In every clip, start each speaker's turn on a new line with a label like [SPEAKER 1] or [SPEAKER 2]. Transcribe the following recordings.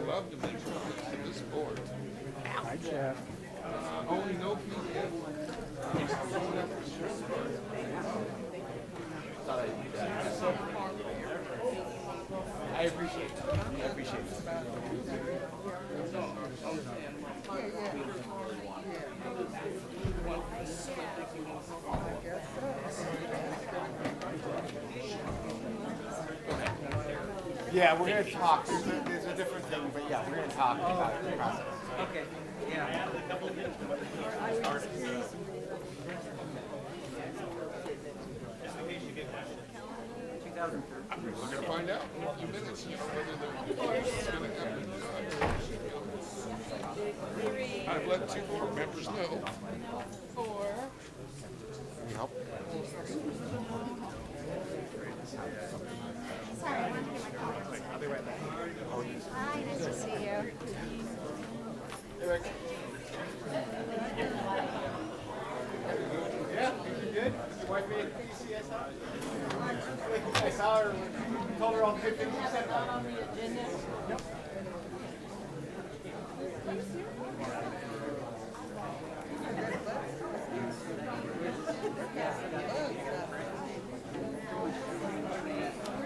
[SPEAKER 1] love to make comments to this board.
[SPEAKER 2] Hi, Jeff.
[SPEAKER 1] Only no PDF.
[SPEAKER 3] I appreciate it. I appreciate it. Yeah, we're going to talk. There's a different thing, but yeah, we're going to talk about the process.
[SPEAKER 4] Okay. Yeah.
[SPEAKER 1] We're going to find out in a few minutes, you know, whether it's going to happen or not. I've let 2 board members know.
[SPEAKER 3] Help.
[SPEAKER 5] Sorry, I wanted to get my comments.
[SPEAKER 3] I'll be right back.
[SPEAKER 5] Hi, nice to see you.
[SPEAKER 3] Eric. Yeah, you good? Your wife made PCSI? I saw her, told her all the good things you said about it. Yep.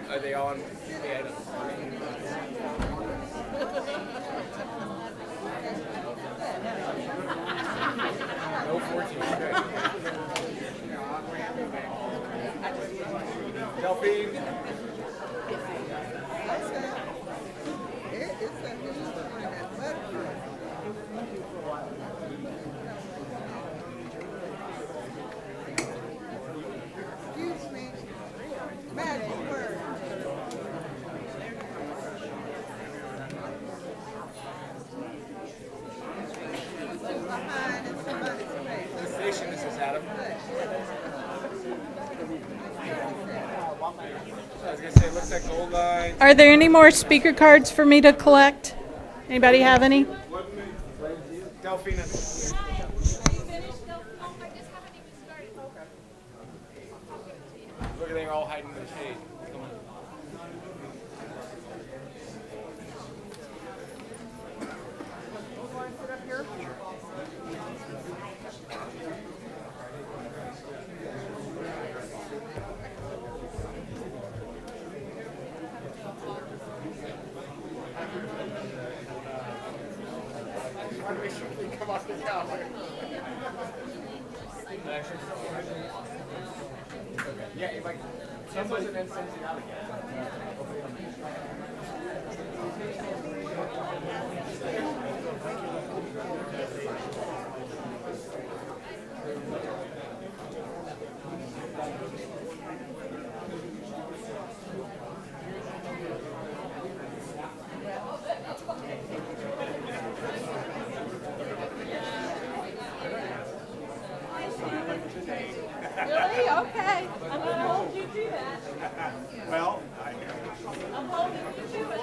[SPEAKER 3] Are they on? Yeah. No 14. Delphine.
[SPEAKER 6] Excuse me. Magic word. Behind in somebody's face.
[SPEAKER 3] The station, this is Adam. I was going to say, it looks like Gold Line.
[SPEAKER 2] Are there any more speaker cards for me to collect? Anybody have any?
[SPEAKER 3] Delphine. Look at they're all hiding in the shade. Make sure they come off the counter. Yeah, if I somebody and then sends it out again.
[SPEAKER 5] Really? Okay. I'm going to hold you to that.
[SPEAKER 3] Well,
[SPEAKER 5] I'm holding you to it.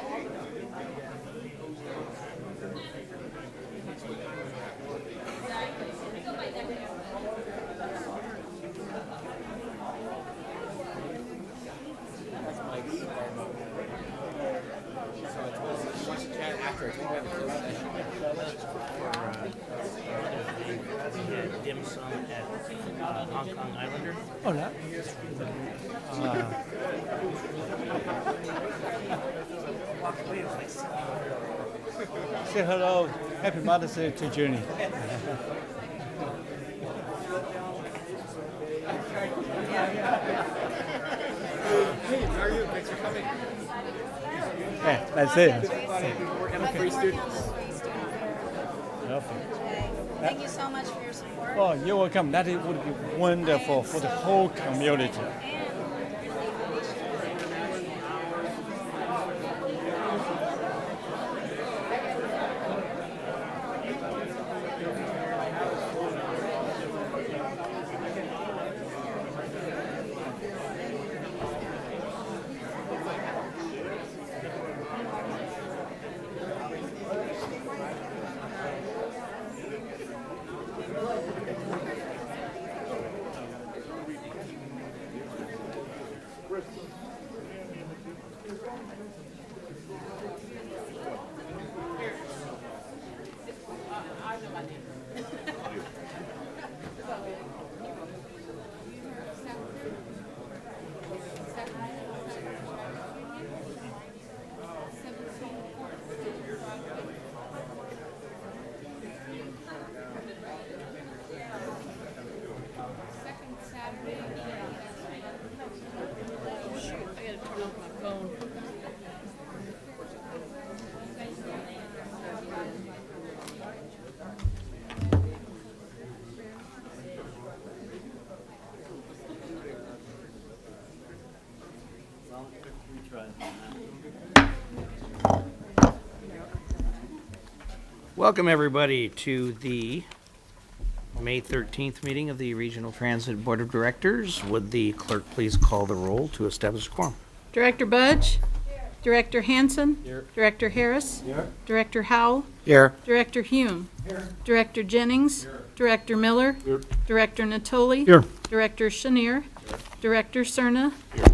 [SPEAKER 3] that's Mike's. So it's once you chat after it's going to have a closed session.
[SPEAKER 4] Dim sum at Hong Kong Islander.
[SPEAKER 2] Oh, no. Say hello. Happy Mother's Day to Journey.
[SPEAKER 3] Hey, how are you? Thanks for coming.
[SPEAKER 2] Yeah, that's it.
[SPEAKER 3] We're free students.
[SPEAKER 2] Perfect.
[SPEAKER 5] Thank you so much for your support.
[SPEAKER 2] Oh, you're welcome. That would be wonderful for the whole community.
[SPEAKER 4] Welcome, everybody, to the May 13th meeting of the Regional Transit Board of Directors. Would the clerk please call the roll to establish a quorum?
[SPEAKER 2] Director Budge? Director Hanson? Director Harris? Director Howell?
[SPEAKER 4] Here.
[SPEAKER 2] Director Hume? Director Jennings? Director Miller? Director Natoli?
[SPEAKER 4] Here.
[SPEAKER 2] Director Chenier? Director Cerna?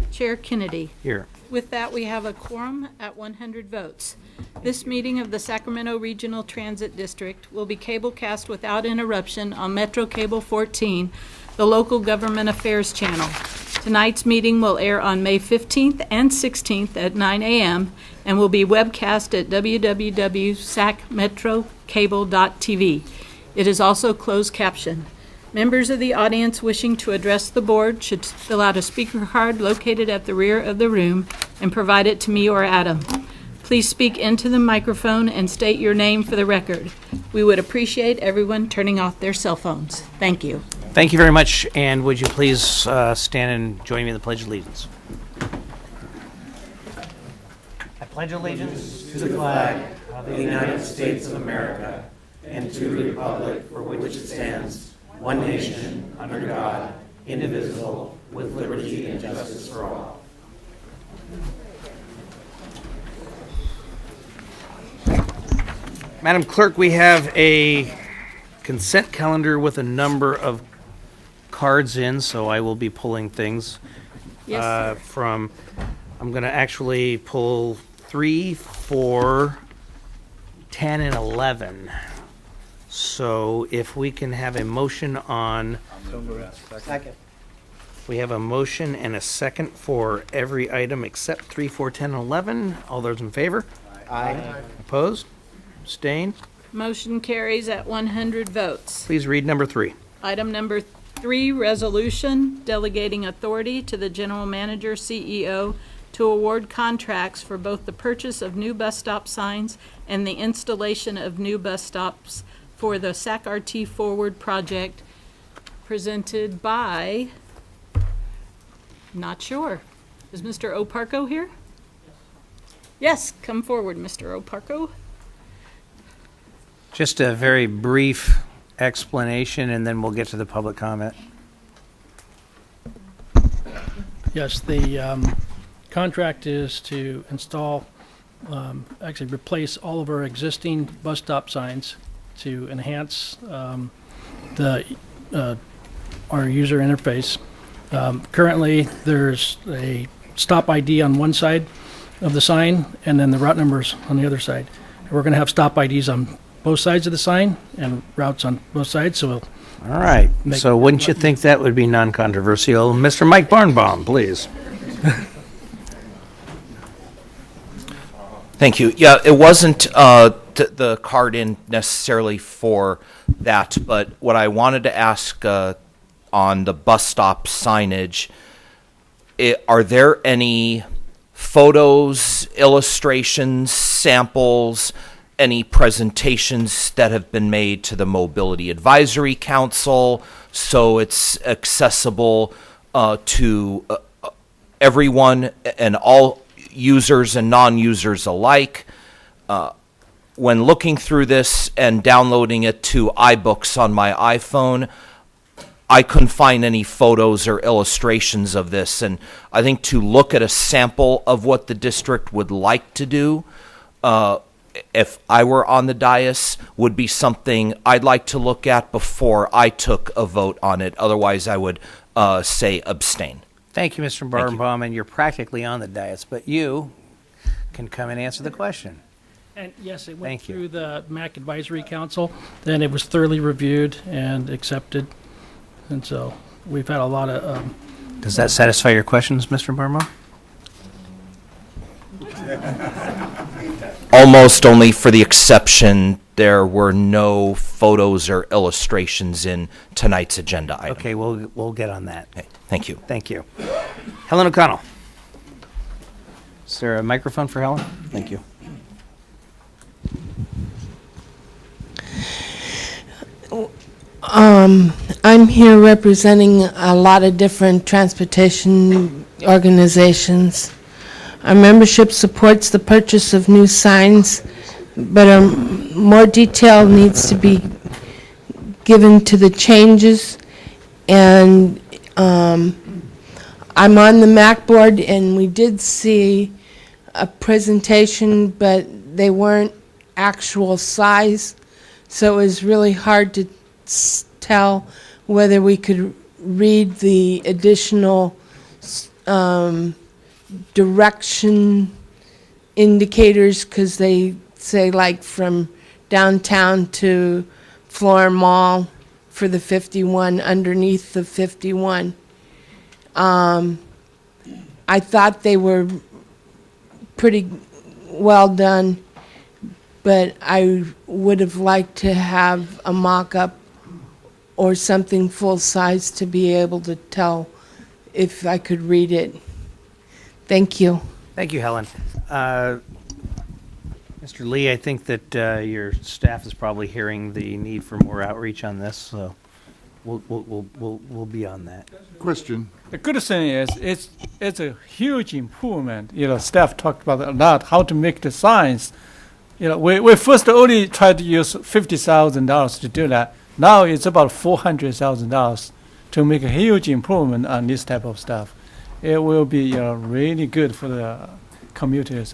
[SPEAKER 2] Chair Kennedy.
[SPEAKER 4] Here.
[SPEAKER 2] With that, we have a quorum at 100 votes. This meeting of the Sacramento Regional Transit District will be cablecast without interruption on Metro Cable 14, the local government affairs channel. Tonight's meeting will air on May 15th and 16th at 9 a.m. and will be webcast at www.sacmetrocable.tv. It is also closed caption. Members of the audience wishing to address the board should fill out a speaker card located at the rear of the room and provide it to me or Adam. Please speak into the microphone and state your name for the record. We would appreciate everyone turning off their cell phones. Thank you.
[SPEAKER 4] Thank you very much, and would you please stand and join me in the Pledge of Allegiance? I pledge allegiance
[SPEAKER 7] to the flag of the United States of America and to the republic for which it stands, one nation, under God, indivisible, with liberty and justice for all.
[SPEAKER 4] Madam Clerk, we have a consent calendar with a number of cards in, so I will be pulling things
[SPEAKER 2] Yes, sir.
[SPEAKER 4] I'm going to actually pull 3, 4, 10, and 11. So if we can have a motion on...
[SPEAKER 7] Second.
[SPEAKER 4] We have a motion and a second for every item except 3, 4, 10, and 11. All those in favor?
[SPEAKER 7] Aye.
[SPEAKER 4] Opposed? Abstained?
[SPEAKER 2] Motion carries at 100 votes.
[SPEAKER 4] Please read number 3.
[SPEAKER 2] Item number 3, resolution delegating authority to the general manager, CEO, to award contracts for both the purchase of new bus stop signs and the installation of new bus stops for the SAC-RT Forward project, presented by, not sure. Is Mr. Oparco here? Yes, come forward, Mr. Oparco.
[SPEAKER 4] Just a very brief explanation, and then we'll get to the public comment.
[SPEAKER 8] Yes, the contract is to install, actually replace all of our existing bus stop signs to enhance our user interface. Currently, there's a stop ID on one side of the sign and then the route numbers on the other side. We're going to have stop IDs on both sides of the sign and routes on both sides, so we'll
[SPEAKER 4] All right. So wouldn't you think that would be non-controversial? Mr. Mike Barnbaum, please.
[SPEAKER 9] Thank you. Yeah, it wasn't the card in necessarily for that, but what I wanted to ask on the bus stop signage, are there any photos, illustrations, samples, any presentations that have been made to the Mobility Advisory Council so it's accessible to everyone and all users and non-users alike? When looking through this and downloading it to iBooks on my iPhone, I couldn't find any photos or illustrations of this, and I think to look at a sample of what the district would like to do, if I were on the dais, would be something I'd like to look at before I took a vote on it. Otherwise, I would say abstain.
[SPEAKER 4] Thank you, Mr. Barnbaum, and you're practically on the dais, but you can come and answer the question.
[SPEAKER 8] And yes, it went
[SPEAKER 4] Thank you.
[SPEAKER 8] through the MAC Advisory Council, then it was thoroughly reviewed and accepted. And so we've had a lot of,
[SPEAKER 4] Does that satisfy your questions, Mr. Barnbaum?
[SPEAKER 9] Almost, only for the exception there were no photos or illustrations in tonight's agenda item.
[SPEAKER 4] Okay, we'll get on that.
[SPEAKER 9] Okay, thank you.
[SPEAKER 4] Thank you. Helen O'Connell. Is there a microphone for Helen? Thank you.
[SPEAKER 10] I'm here representing a lot of different transportation organizations. Our membership supports the purchase of new signs but more detail needs to be given to the changes. And I'm on the MAC board, and we did see a presentation, but they weren't actual size, so it was really hard to tell whether we could read the additional direction indicators, because they say like from downtown to Florin Mall for the 51, underneath the 51. I thought they were pretty well done, but I would have liked to have a mock-up or something full-size to be able to tell if I could read it. Thank you.
[SPEAKER 4] Thank you, Helen. Mr. Lee, I think that your staff is probably hearing the need for more outreach on this, so we'll be on that.
[SPEAKER 1] Question.
[SPEAKER 3] The good thing is it's a huge improvement. Staff talked about it a lot, how to make the signs. We first only tried to use $50,000 to do that. Now it's about $400,000 to make a huge improvement on this type of stuff. It will be really good for the commuters.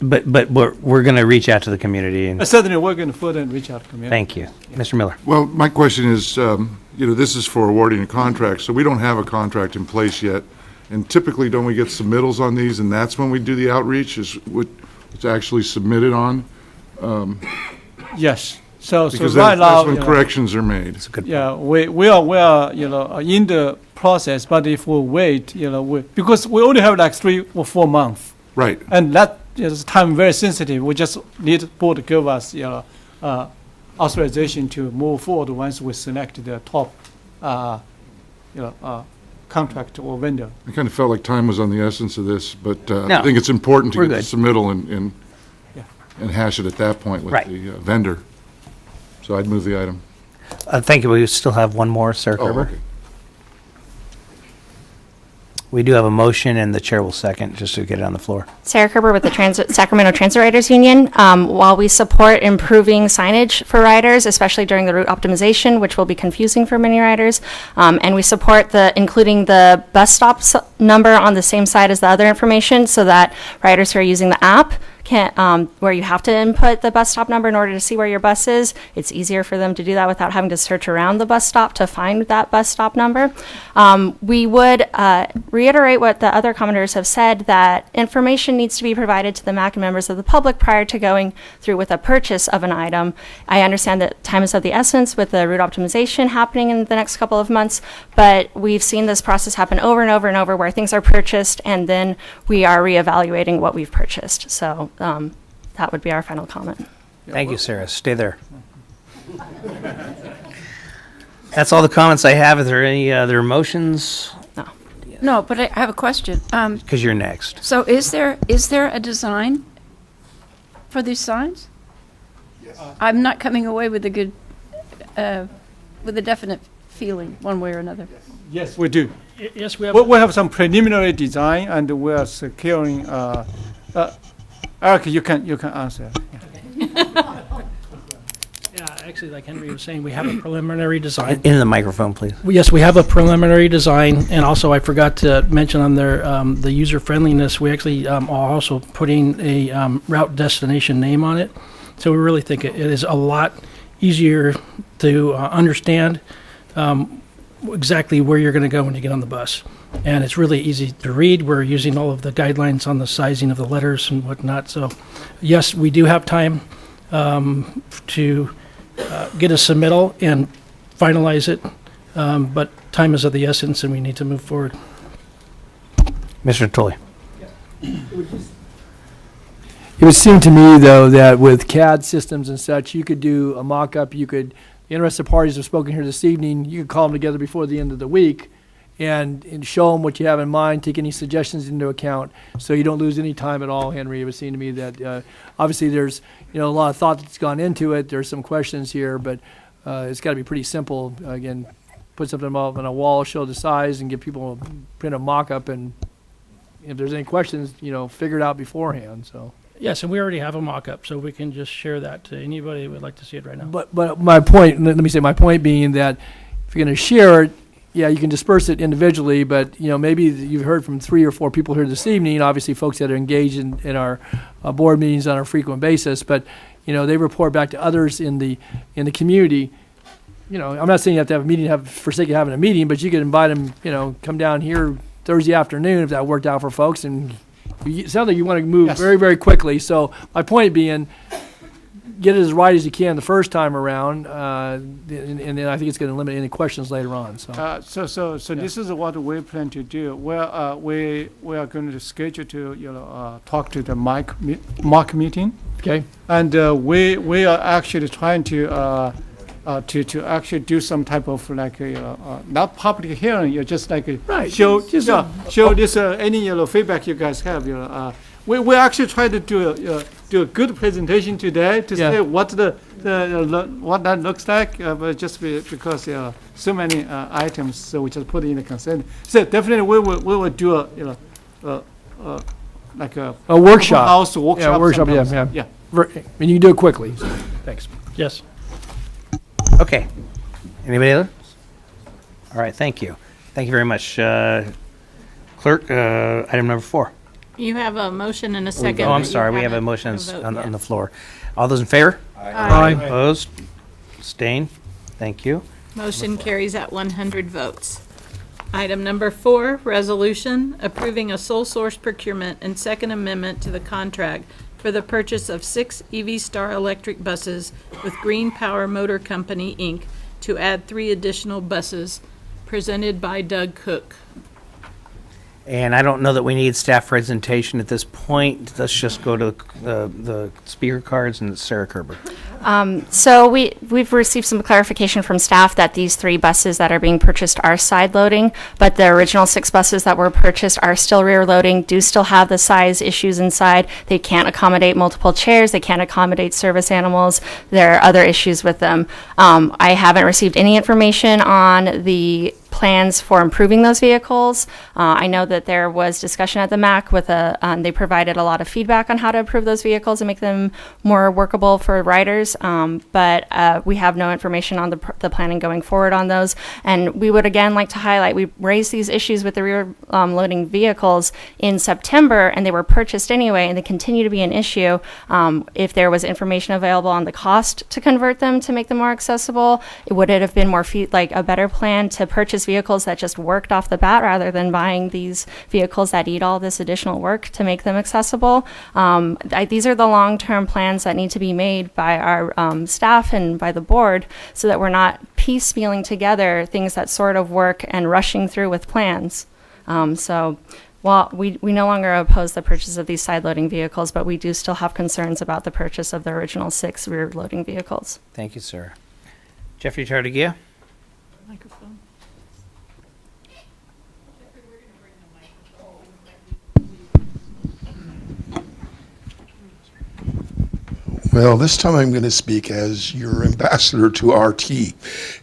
[SPEAKER 4] But we're going to reach out to the community. And
[SPEAKER 3] certainly we're going to further reach out to the community.
[SPEAKER 4] thank you. Mr. Miller.
[SPEAKER 1] Well, my question is, this is for awarding a contract, so we don't have a contract in place yet. And typically, don't we get submittals on these, and that's when we do the outreach, is what it's actually submitted on?
[SPEAKER 3] Yes. So
[SPEAKER 1] Because
[SPEAKER 3] right now,
[SPEAKER 1] that's when corrections are made.
[SPEAKER 4] That's a good
[SPEAKER 3] yeah, we are in the process, but if we wait, because we only have like 3 or 4 months,
[SPEAKER 1] Right.
[SPEAKER 3] and that is time very sensitive. We just need the board to give us authorization to move forward once we select the top contract or vendor.
[SPEAKER 1] I kind of felt like time was on the essence of this, but
[SPEAKER 4] No,
[SPEAKER 1] I think it's important to
[SPEAKER 4] we're
[SPEAKER 1] get
[SPEAKER 4] good.
[SPEAKER 1] the submittal and
[SPEAKER 3] Yeah.
[SPEAKER 1] and hash it at that point with
[SPEAKER 4] Right.
[SPEAKER 1] the vendor. So I'd move the item.
[SPEAKER 4] Thank you. We still have one more, Sarah
[SPEAKER 1] Oh,
[SPEAKER 4] Kerber.
[SPEAKER 1] okay.
[SPEAKER 4] We do have a motion, and the chair will second, just to get it on the floor.
[SPEAKER 11] Sarah Kerber with the Sacramento Transit Riders Union. While we support improving signage for riders, especially during the route optimization, which will be confusing for many riders, and we support including the bus stop number on the same side as the other information, so that riders who are using the app can, where you have to input the bus stop number in order to see where your bus is, it's easier for them to do that without having to search around the bus stop to find that bus stop number. We would reiterate what the other commenters have said, that information needs to be provided to the MAC and members of the public prior to going through with a purchase of an item. I understand that time is of the essence with the route optimization happening in the next couple of months, but we've seen this process happen over and over and over, where things are purchased and then we are reevaluating what we've purchased. So that would be our final comment.
[SPEAKER 4] Thank you, Sarah. Stay there. That's all the comments I have. Are there any other motions?
[SPEAKER 5] No, but I have a question.
[SPEAKER 4] Because you're next.
[SPEAKER 5] So is there a design for these signs? Yes. I'm not coming away with a good, with a definite feeling, one way or another.
[SPEAKER 3] Yes, we do.
[SPEAKER 8] Yes, we have.
[SPEAKER 3] We have some preliminary design, and we are securing. Eric, you can answer.
[SPEAKER 8] Yeah, actually, like Henry was saying, we have a preliminary design.
[SPEAKER 4] In the microphone, please.
[SPEAKER 8] Yes, we have a preliminary design, and also I forgot to mention on there the user friendliness. We actually are also putting a route destination name on it, so we really think it is a lot easier to understand exactly where you're going to go when you get on the bus, and it's really easy to read. We're using all of the guidelines on the sizing of the letters and whatnot. So, yes, we do have time to get a submittal and finalize it, but time is of the essence, and we need to move forward.
[SPEAKER 4] Mr. Tolley.
[SPEAKER 12] It would seem to me, though, that with CAD systems and such, you could do a mock-up. You could, the interested parties have spoken here this evening, you could call them together before the end of the week and show them what you have in mind, take any suggestions into account, so you don't lose any time at all, Henry. It would seem to me that obviously there's a lot of thought that's gone into it. There's some questions here, but it's got to be pretty simple. Again, put something up on a wall, show the size, and give people a print a mock-up, and if there's any questions, figure it out beforehand. So
[SPEAKER 8] Yes, and we already have a mock-up, so we can just share that to anybody who would like to see it right now.
[SPEAKER 12] But my point, let me say, my point being that if you're going to share it, yeah, you can disperse it individually, but, maybe you've heard from 3 or 4 people here this evening, obviously folks that are engaged in our board meetings on a frequent basis, but, they report back to others in the community. I'm not saying you have to have a meeting, for sake of having a meeting, but you could invite them, come down here Thursday afternoon if that worked out for folks, and it sounds like you want to move
[SPEAKER 3] Yes.
[SPEAKER 12] very, very quickly. So my point being, get it as right as you can the first time around, and then I think it's going to eliminate any questions later on. So
[SPEAKER 3] So this is what we plan to do. Well, we are going to schedule to talk to the mock meeting,
[SPEAKER 12] okay,
[SPEAKER 3] and we are actually trying to actually do some type of like not public hearing. You just like
[SPEAKER 12] Right.
[SPEAKER 3] show
[SPEAKER 12] Just
[SPEAKER 3] show this any feedback you guys have. We actually try to do a good presentation today to
[SPEAKER 12] Yeah.
[SPEAKER 3] say what what that looks like, but just because so many items, so we just put it in the consent. So definitely we will do like a
[SPEAKER 12] workshop.
[SPEAKER 3] house workshop.
[SPEAKER 12] Yeah, workshop,
[SPEAKER 3] sometimes.
[SPEAKER 12] yeah.
[SPEAKER 3] Yeah.
[SPEAKER 12] And you can do it quickly. So, thanks.
[SPEAKER 8] Yes.
[SPEAKER 4] Okay. Anybody else? All right, thank you. Thank you very much. Clerk, item number 4.
[SPEAKER 2] You have a motion and a second.
[SPEAKER 4] Oh, I'm
[SPEAKER 2] but you
[SPEAKER 4] sorry, we have a
[SPEAKER 2] haven't
[SPEAKER 4] motion
[SPEAKER 2] vote
[SPEAKER 4] on
[SPEAKER 2] yet.
[SPEAKER 4] the floor. All those in favor?
[SPEAKER 12] Aye.
[SPEAKER 4] Opposed? Abstained? Thank you.
[SPEAKER 2] Motion carries at 100 votes. Item number 4, resolution approving a sole source procurement and second amendment to the contract for the purchase of 6 EV Star electric buses with Green Power Motor Company, Inc., to add 3 additional buses, presented by Doug Cook.
[SPEAKER 4] And I don't know that we need staff presentation at this point. Let's just go to the speaker cards and Sarah Kerber.
[SPEAKER 11] So we've received some clarification from staff that these 3 buses that are being purchased are side loading, but the original 6 buses that were purchased are still rear loading, do still have the size issues inside. They can't accommodate multiple chairs, they can't accommodate service animals. There are other issues with them. I haven't received any information on the plans for improving those vehicles. I know that there was discussion at the MAC with they provided a lot of feedback on how to improve those vehicles and make them more workable for riders, but we have no information on the planning going forward on those. And we would again like to highlight, we raised these issues with the rear loading vehicles in September, and they were purchased anyway, and they continue to be an issue. If there was information available on the cost to convert them to make them more accessible, would it have been more like a better plan to purchase vehicles that just worked off the bat rather than buying these vehicles that need all this additional work to make them accessible? These are the long-term plans that need to be made by our staff and by the board, so that we're not piecemealing together things that sort of work and rushing through with plans. So while we no longer oppose the purchase of these side-loading vehicles, but we do still have concerns about the purchase of the original 6 rear-loading vehicles.
[SPEAKER 4] Thank you, sir. Jeffrey Tardigia?
[SPEAKER 2] Microphone.
[SPEAKER 13] Well, this time I'm going to speak as your ambassador to RT.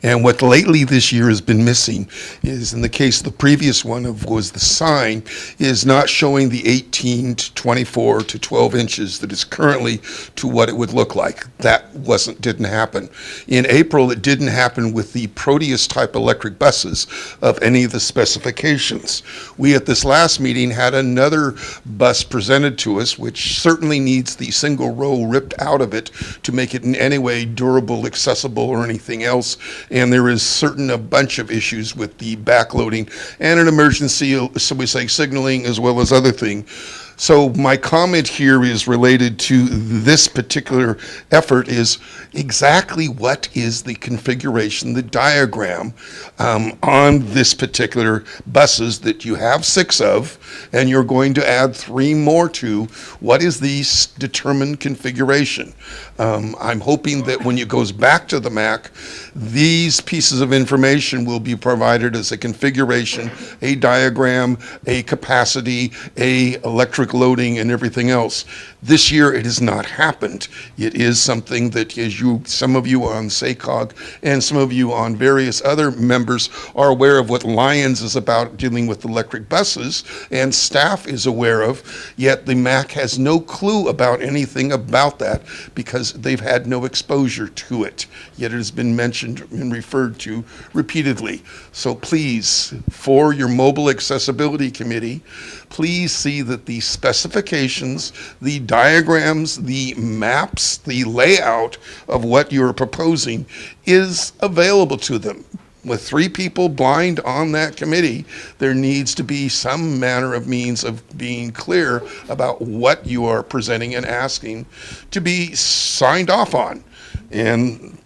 [SPEAKER 13] And what lately this year has been missing is, in the case of the previous one was the sign, is not showing the 18 to 24 to 12 inches that is currently to what it would look like. That didn't happen. In April, it didn't happen with the Proteus type electric buses of any of the specifications. We at this last meeting had another bus presented to us, which certainly needs the single row ripped out of it to make it in any way durable, accessible, or anything else. And there is a bunch of issues with the backloading and an emergency, so we say, signaling, as well as other things. So my comment here is related to this particular effort is exactly what is the configuration, the diagram on this particular buses that you have 6 of, and you're going to add 3 more to. What is the determined configuration? I'm hoping that when it goes back to the MAC, these pieces of information will be provided as a configuration, a diagram, a capacity, a electric electric loading and everything else. This year, it has not happened. It is something that, as some of you on SACOG and some of you on various other members are aware of what Lions is about dealing with electric buses, and staff is aware of, yet the MAC has no clue about anything about that because they've had no exposure to it. Yet it has been mentioned and referred to repeatedly. So please, for your Mobile Accessibility Committee, please see that the specifications, the diagrams, the maps, the layout of what you're proposing is available to them. With 3 people blind on that committee, there needs to be some manner of means of being clear about what you are presenting and asking to be signed off on. And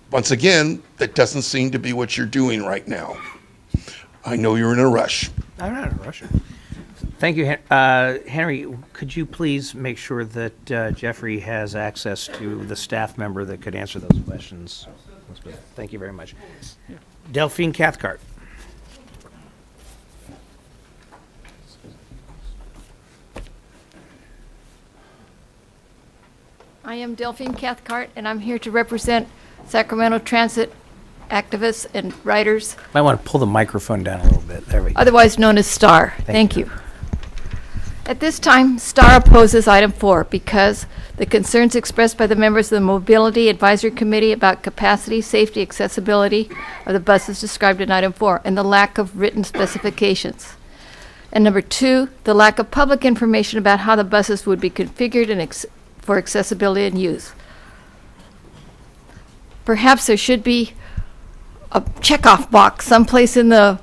[SPEAKER 13] once again, that doesn't seem to be what you're doing right now. I know you're in a rush.
[SPEAKER 4] I'm not in a rush. Thank you, Henry. Could you please make sure that Jeffrey has access to the staff member that could answer those questions? Thank you very much. Delphine Cathcart.
[SPEAKER 5] I am Delphine Cathcart, and I'm here to represent Sacramento Transit activists and riders,
[SPEAKER 4] Might want to pull the microphone down a little bit. There we go.
[SPEAKER 5] otherwise known as STAR. Thank you. At this time, STAR opposes item 4 because the concerns expressed by the members of the Mobility Advisory Committee about capacity, safety, accessibility of the buses described in item 4, and the lack of written specifications. And number 2, the lack of public information about how the buses would be configured and for accessibility and use. Perhaps there should be a checkoff box someplace in the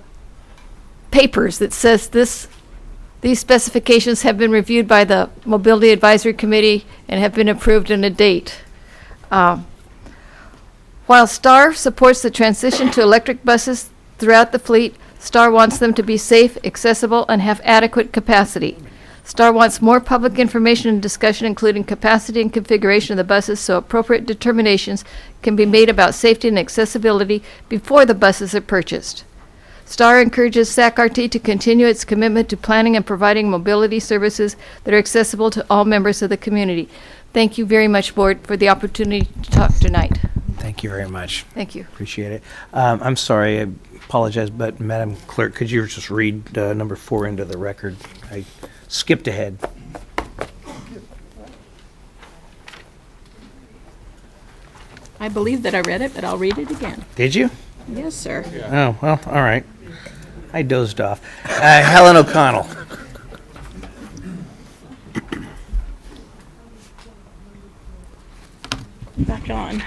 [SPEAKER 5] papers that says these specifications have been reviewed by the Mobility Advisory Committee and have been approved in a date. While STAR supports the transition to electric buses throughout the fleet, STAR wants them to be safe, accessible, and have adequate capacity. STAR wants more public information and discussion, including capacity and configuration of the buses, so appropriate determinations can be made about safety and accessibility before the buses are purchased. STAR encourages SAC-RT to continue its commitment to planning and providing mobility services that are accessible to all members of the community. Thank you very much, Board, for the opportunity to talk tonight.
[SPEAKER 4] Thank you very much.
[SPEAKER 5] Thank you.
[SPEAKER 4] Appreciate it. I'm sorry, I apologize, but Madam Clerk, could you just read number 4 into the record? I skipped ahead.
[SPEAKER 2] I believe that I read it, but I'll read it again.
[SPEAKER 4] Did you?
[SPEAKER 2] Yes, sir.
[SPEAKER 4] Oh, well, all right. I dozed off. Helen O'Connell.
[SPEAKER 2] Back on.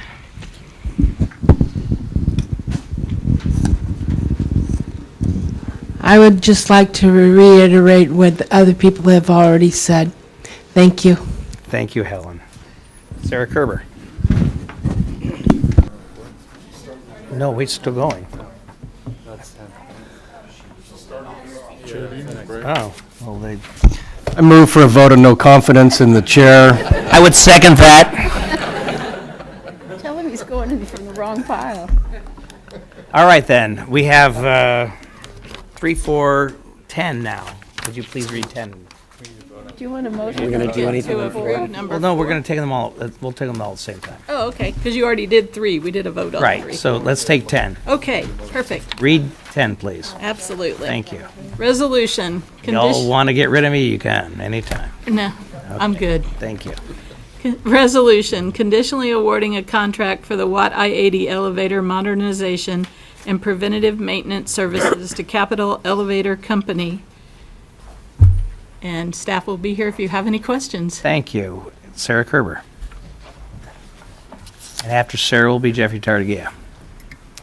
[SPEAKER 10] I would just like to reiterate what the other people have already said. Thank you.
[SPEAKER 4] Thank you, Helen. Sarah Kerber. No, we're still going. Oh, well, they...
[SPEAKER 14] I move for a vote of no confidence in the chair.
[SPEAKER 4] I would second that.
[SPEAKER 5] Tell him he's going in from the wrong pile.
[SPEAKER 4] All right, then. We have 3, 4, 10 now. Would you please read 10?
[SPEAKER 5] Do you want a motion?
[SPEAKER 14] We're going to do anything
[SPEAKER 2] To
[SPEAKER 14] before.
[SPEAKER 2] approve number
[SPEAKER 4] Well, no, we're
[SPEAKER 2] 4.
[SPEAKER 4] going to take them all. We'll take them all at the same time.
[SPEAKER 2] Oh, okay, because you already did 3. We did a vote on 3.
[SPEAKER 4] Right, so let's take 10.
[SPEAKER 2] Okay, perfect.
[SPEAKER 4] Read 10, please.
[SPEAKER 2] Absolutely.
[SPEAKER 4] Thank you.
[SPEAKER 2] Resolution.
[SPEAKER 4] Y'all want to get rid of me, you can, anytime.
[SPEAKER 2] No, I'm good.
[SPEAKER 4] Thank you.
[SPEAKER 2] Resolution, conditionally awarding a contract for the Watt I-80 elevator modernization and preventative maintenance services to Capital Elevator Company. And staff will be here if you have any questions.
[SPEAKER 4] Thank you. Sarah Kerber. And after Sarah will be Jeffrey Tardigia.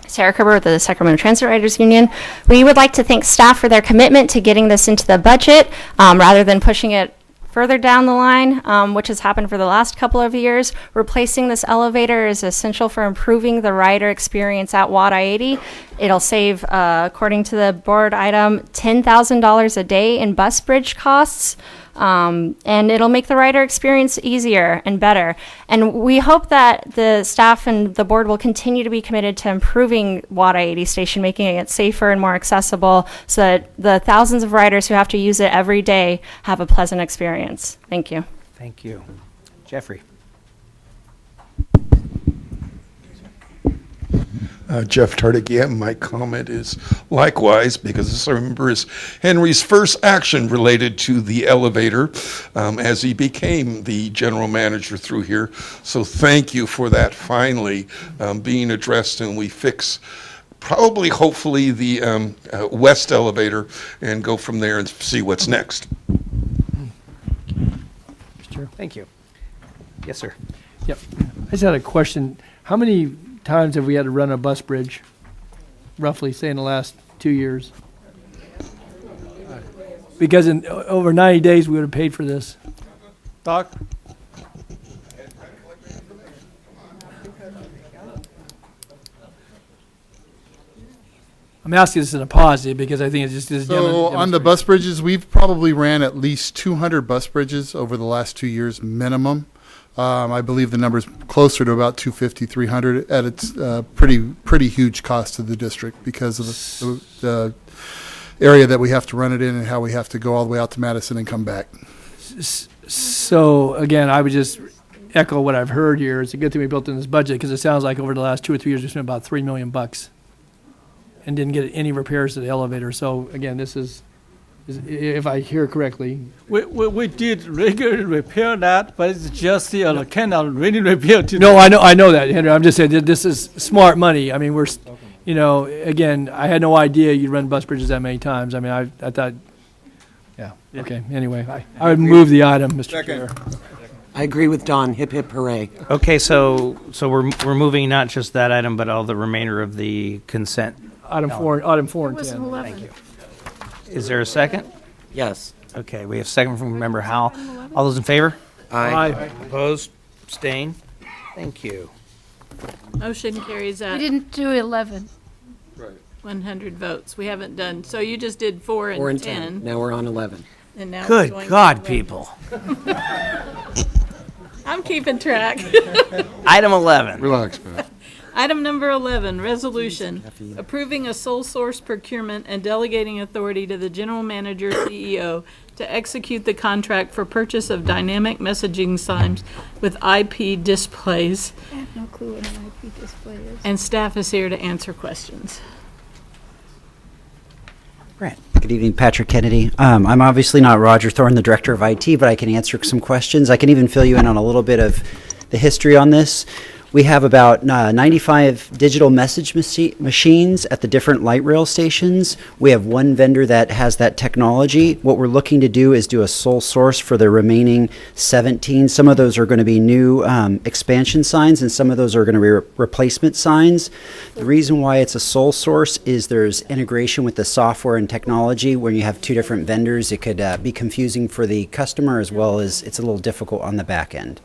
[SPEAKER 11] Sarah Kerber with the Sacramento Transit Riders Union. We would like to thank staff for their commitment to getting this into the budget rather than pushing it further down the line, which has happened for the last couple of years. Replacing this elevator is essential for improving the rider experience at Watt I-80 It'll save, according to the board item, $10,000 a day in bus bridge costs. And it'll make the rider experience easier and better. And we hope that the staff and the board will continue to be committed to improving WAD I-80 station, making it safer and more accessible so that the thousands of riders who have to use it every day have a pleasant experience. Thank you.
[SPEAKER 4] Thank you. Jeffrey.
[SPEAKER 13] Jeff Tardigia, my comment is likewise, because this, I remember, is Henry's first action related to the elevator as he became the general manager through here. So thank you for that finally being addressed, and we fix probably, hopefully, the west elevator and go from there and see what's next.
[SPEAKER 4] Thank you. Yes, sir.
[SPEAKER 12] Yep. I just had a question. How many times have we had to run a bus bridge, roughly, say, in the last 2 years? Because in over 90 days, we would have paid for this.
[SPEAKER 3] Doc?
[SPEAKER 12] I'm asking this in a positive because I think it's just...
[SPEAKER 15] So on the bus bridges, we've probably ran at least 200 bus bridges over the last 2 years minimum. I believe the number's closer to about 250, 300 at its pretty huge cost to the district because of the area that we have to run it in and how we have to go all the way out to Madison and come back.
[SPEAKER 12] So again, I would just echo what I've heard here. It's a good thing we built in this budget because it sounds like over the last 2 or 3 years, we spent about $3 million and didn't get any repairs to the elevator. So again, this is if I hear correctly.
[SPEAKER 3] We did regularly repair that, but it's just cannot really repair today.
[SPEAKER 12] No, I know that, Henry. I'm just saying that this is smart money. I mean, we're, you know, again, I had no idea you'd run bus bridges that many times. I mean, I thought, yeah. Okay. Anyway, I would move the item, Mr. Chair.
[SPEAKER 16] I agree with Don. Hip hip hooray.
[SPEAKER 4] Okay, so we're moving not just that item, but all the remainder of the consent.
[SPEAKER 12] Item 4 and 10.
[SPEAKER 4] Thank you. Is there a second?
[SPEAKER 16] Yes.
[SPEAKER 4] Okay, we have a second from Member Howell. All those in favor?
[SPEAKER 12] Aye.
[SPEAKER 4] Opposed? Abstain? Thank you.
[SPEAKER 2] Motion carries
[SPEAKER 5] We
[SPEAKER 2] at
[SPEAKER 5] didn't do 11.
[SPEAKER 2] 100 votes. We haven't done, so you just did 4
[SPEAKER 16] 4
[SPEAKER 2] and
[SPEAKER 16] and
[SPEAKER 2] 10.
[SPEAKER 16] 10. Now we're on 11.
[SPEAKER 2] And now we're
[SPEAKER 4] Good
[SPEAKER 2] going
[SPEAKER 4] God,
[SPEAKER 2] to 11.
[SPEAKER 4] people.
[SPEAKER 2] I'm keeping track.
[SPEAKER 4] Item 11.
[SPEAKER 15] Relax, Beth.
[SPEAKER 2] Item number 11, resolution approving a sole source procurement and delegating authority to the general manager CEO to execute the contract for purchase of dynamic messaging signs with IP displays.
[SPEAKER 5] I have no clue what an IP display is.
[SPEAKER 2] And staff is here to answer questions.
[SPEAKER 17] Good evening, Patrick Kennedy. I'm obviously not Roger Thorne, the Director of IT, but I can answer some questions. I can even fill you in on a little bit of the history on this. We have about 95 digital message machines at the different light rail stations. We have one vendor that has that technology. What we're looking to do is do a sole source for the remaining 17. Some of those are going to be new expansion signs, and some of those are going to be replacement signs. The reason why it's a sole source is there's integration with the software and technology. When you have two different vendors, it could be confusing for the customer as well as it's a little difficult on the back end.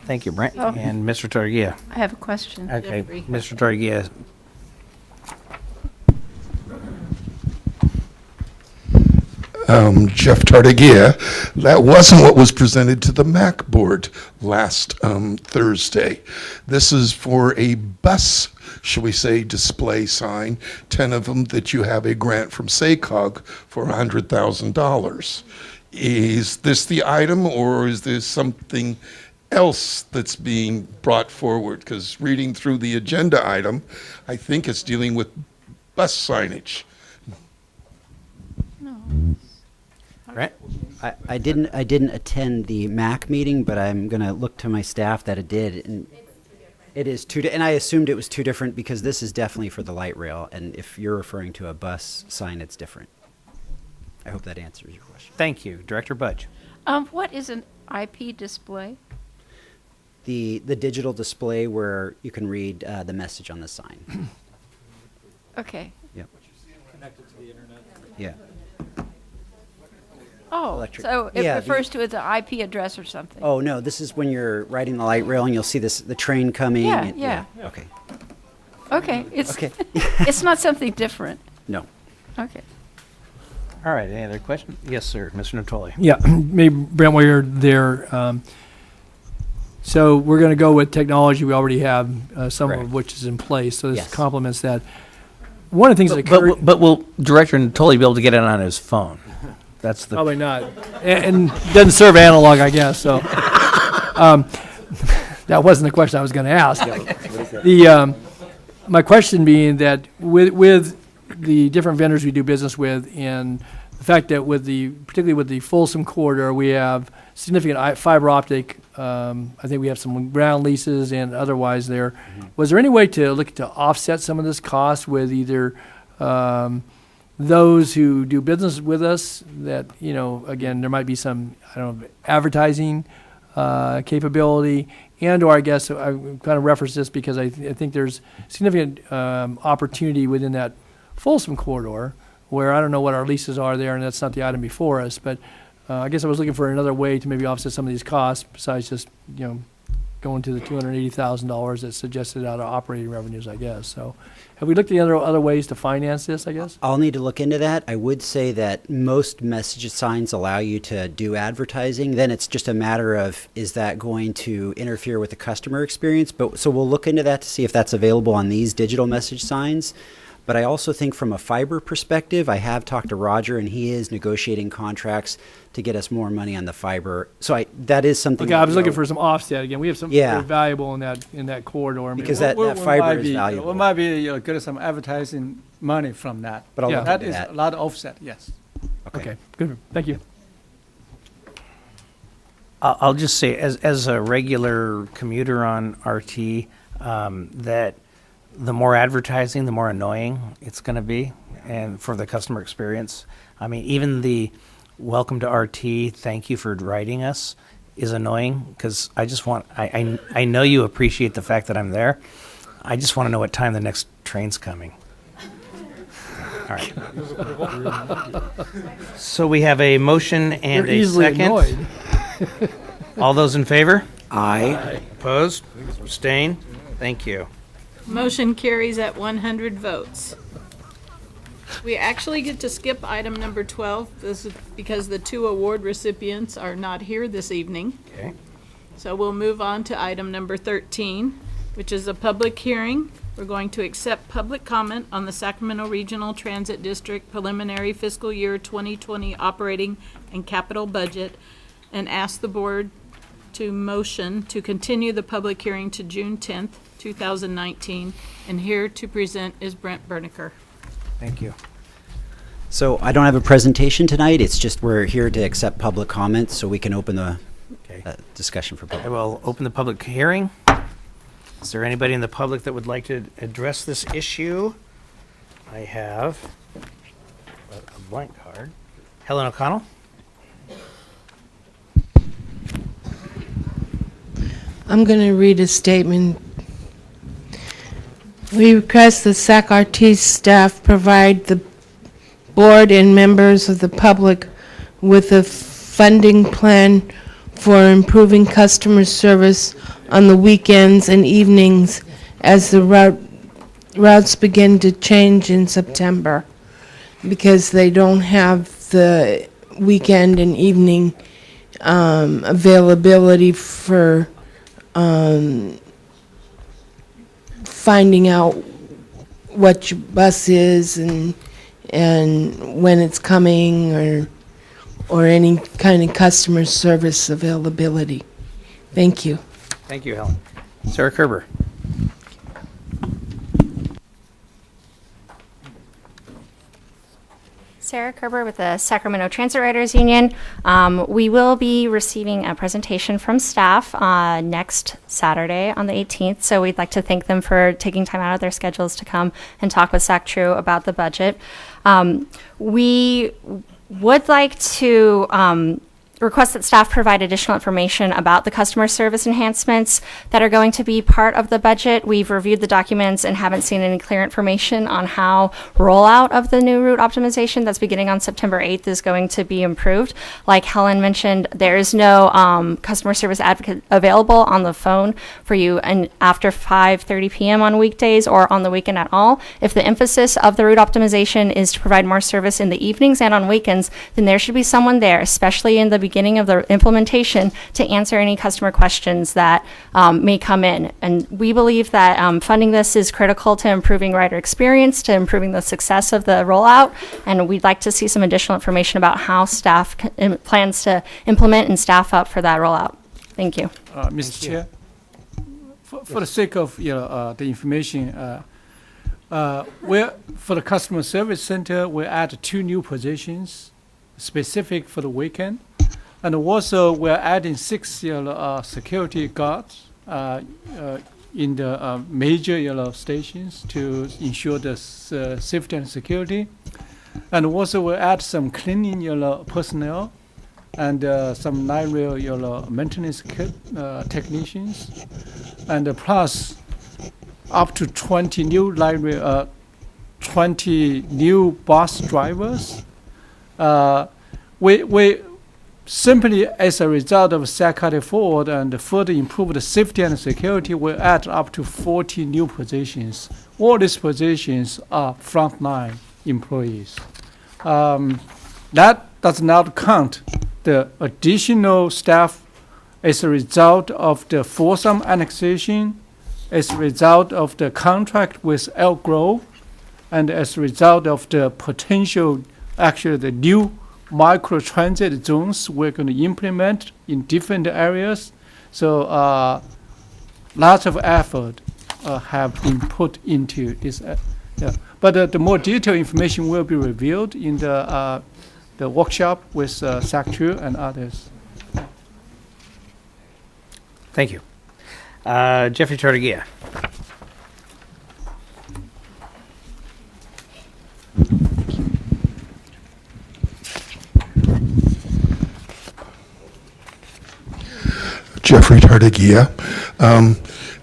[SPEAKER 4] Thank you, Brent.
[SPEAKER 5] Oh.
[SPEAKER 4] And Mr. Targia.
[SPEAKER 5] I have a question.
[SPEAKER 4] Okay,
[SPEAKER 2] Jeffrey.
[SPEAKER 4] Mr. Targia.
[SPEAKER 13] Jeff Tardigia, that wasn't what was presented to the MAC board last Thursday. This is for a bus, shall we say, display sign, 10 of them that you have a grant from SACOG for $100,000. Is this the item, or is there something else that's being brought forward? Because reading through the agenda item, I think it's dealing with bus signage.
[SPEAKER 5] No.
[SPEAKER 4] Right.
[SPEAKER 17] I didn't attend the MAC meeting, but I'm going to look to my staff that it did. And it is and I assumed it was two different because this is definitely for the light rail. And if you're referring to a bus sign, it's different. I hope that answers your question.
[SPEAKER 4] Thank you. Director Budge.
[SPEAKER 5] What is an IP display?
[SPEAKER 17] The digital display where you can read the message on the sign.
[SPEAKER 5] Okay.
[SPEAKER 17] Yep.
[SPEAKER 3] Connected to the internet.
[SPEAKER 17] Yeah.
[SPEAKER 5] Oh,
[SPEAKER 17] Electric.
[SPEAKER 5] so it
[SPEAKER 17] Yeah,
[SPEAKER 5] refers to it as an IP address or something.
[SPEAKER 17] Oh no, this is when you're riding the light rail and you'll see the train coming.
[SPEAKER 5] Yeah,
[SPEAKER 17] and-
[SPEAKER 5] yeah.
[SPEAKER 17] Okay.
[SPEAKER 5] Okay, it's,
[SPEAKER 17] Okay.
[SPEAKER 5] it's not something different.
[SPEAKER 17] No.
[SPEAKER 5] Okay.
[SPEAKER 4] All right, any other questions? Yes, sir, Mr. Natoli.
[SPEAKER 12] Yeah, maybe Brent, while you're there, so we're going to go with technology we already have, some
[SPEAKER 4] Correct.
[SPEAKER 12] of which is in place, so this
[SPEAKER 4] Yes.
[SPEAKER 12] complements that. One of the things that occurred.
[SPEAKER 4] But will Director Natoli be able to get it on his phone? That's the.
[SPEAKER 12] Probably not. And doesn't serve analog, I guess, so. That wasn't the question I was going to ask. My question being that with the different vendors we do business with, and the fact that particularly with the Folsom corridor, we have significant fiber optic, I think we have some ground leases and otherwise there. Was there any way to look to offset some of this cost with either those who do business with us that, again, there might be some, advertising capability, or I guess I kind of reference this because I think there's significant opportunity within that Folsom corridor where I don't know what our leases are there, and that's not the item before us, but I guess I was looking for another way to maybe offset some of these costs besides just, going to the $280,000 that's suggested out of operating revenues, I guess. So have we looked at other ways to finance this, I guess?
[SPEAKER 17] I'll need to look into that. I would say that most message signs allow you to do advertising. Then it's just a matter of, is that going to interfere with the customer experience? So we'll look into that to see if that's available on these digital message signs. But I also think from a fiber perspective, I have talked to Roger, and he is negotiating contracts to get us more money on the fiber. So that is something.
[SPEAKER 12] Okay, I was looking for some offset again. We have something very valuable in that corridor. I mean,
[SPEAKER 17] because that fiber is valuable.
[SPEAKER 3] It might be get some advertising money from that.
[SPEAKER 17] But I'll look
[SPEAKER 3] that
[SPEAKER 17] into
[SPEAKER 3] is
[SPEAKER 17] that.
[SPEAKER 3] a lot of offset. Yes.
[SPEAKER 12] Okay, good. Thank you.
[SPEAKER 4] I'll just say, as a regular commuter on RT, that the more advertising, the more annoying it's going to be, and for the customer experience. I mean, even the welcome to RT, thank you for writing us, is annoying because I just want, I know you appreciate the fact that I'm there. I just want to know what time the next train's coming. All right. So we have a motion and
[SPEAKER 12] You're
[SPEAKER 4] a
[SPEAKER 12] easily
[SPEAKER 4] second.
[SPEAKER 12] annoyed.
[SPEAKER 4] All those in favor?
[SPEAKER 16] Aye.
[SPEAKER 4] Opposed? Abstained? Thank you.
[SPEAKER 2] Motion carries at 100 votes. We actually get to skip item number 12. This is because the two award recipients are not here this evening.
[SPEAKER 4] Okay.
[SPEAKER 2] So we'll move on to item number 13, which is a public hearing. We're going to accept public comment on the Sacramento Regional Transit District preliminary fiscal year 2020 operating and capital budget, and ask the board to motion to continue the public hearing to June 10th, 2019, and here to present is Brent Berniker.
[SPEAKER 4] Thank you.
[SPEAKER 17] So I don't have a presentation tonight. It's just we're here to accept public comments so we can open the discussion for
[SPEAKER 4] I
[SPEAKER 17] public.
[SPEAKER 4] will open the public hearing. Is there anybody in the public that would like to address this issue? I have a blank card. Helen O'Connell?
[SPEAKER 10] I'm going to read a statement. We request the SAC-RT staff provide the board and members of the public with a funding plan for improving customer service on the weekends and evenings as the routes begin to change in September, because they don't have the weekend and evening availability for finding out what your bus is and when it's coming, or any kind of customer service availability. Thank you.
[SPEAKER 4] Thank you, Helen. Sarah Kerber?
[SPEAKER 11] Sarah Kerber with the Sacramento Transit Riders Union. We will be receiving a presentation from staff next Saturday on the 18th, so we'd like to thank them for taking time out of their schedules to come and talk with SAC-TRU about the budget. We would like to request that staff provide additional information about the customer service enhancements that are going to be part of the budget. We've reviewed the documents and haven't seen any clear information on how rollout of the new route optimization that's beginning on September 8th is going to be improved. Like Helen mentioned, there is no customer service advocate available on the phone for you and after 5:30 p.m. on weekdays or on the weekend at all. If the emphasis of the route optimization is to provide more service in the evenings and on weekends, then there should be someone there, especially in the beginning of the implementation, to answer any customer questions that may come in. And we believe that funding this is critical to improving rider experience, to improving the success of the rollout, and we'd like to see some additional information about how staff plans to implement and staff up for that rollout. Thank you.
[SPEAKER 3] Mr. Chair, for the sake of the information, for the customer service center, we add 2 new positions specific for the weekend. And also, we're adding 6 security guards in the major stations to ensure the safety and security. And also, we'll add some cleaning personnel and some light rail maintenance technicians, and plus up to 20 new light rail, 20 new bus drivers. We simply as a result of Sacramento forward and further improve the safety and security, we add up to 40 new positions. All these positions are frontline employees. That does not count the additional staff as a result of the Folsom annexation, as a result of the contract with Elk Grove, and as a result of the potential, actually the new micro-transit zones we're going to implement in different areas. So lots of effort have been put into this. But the more detailed information will be revealed in the workshop with Sac2 and others.
[SPEAKER 4] Thank you. Jeffrey Tartagia.
[SPEAKER 13] Jeffrey Tartagia.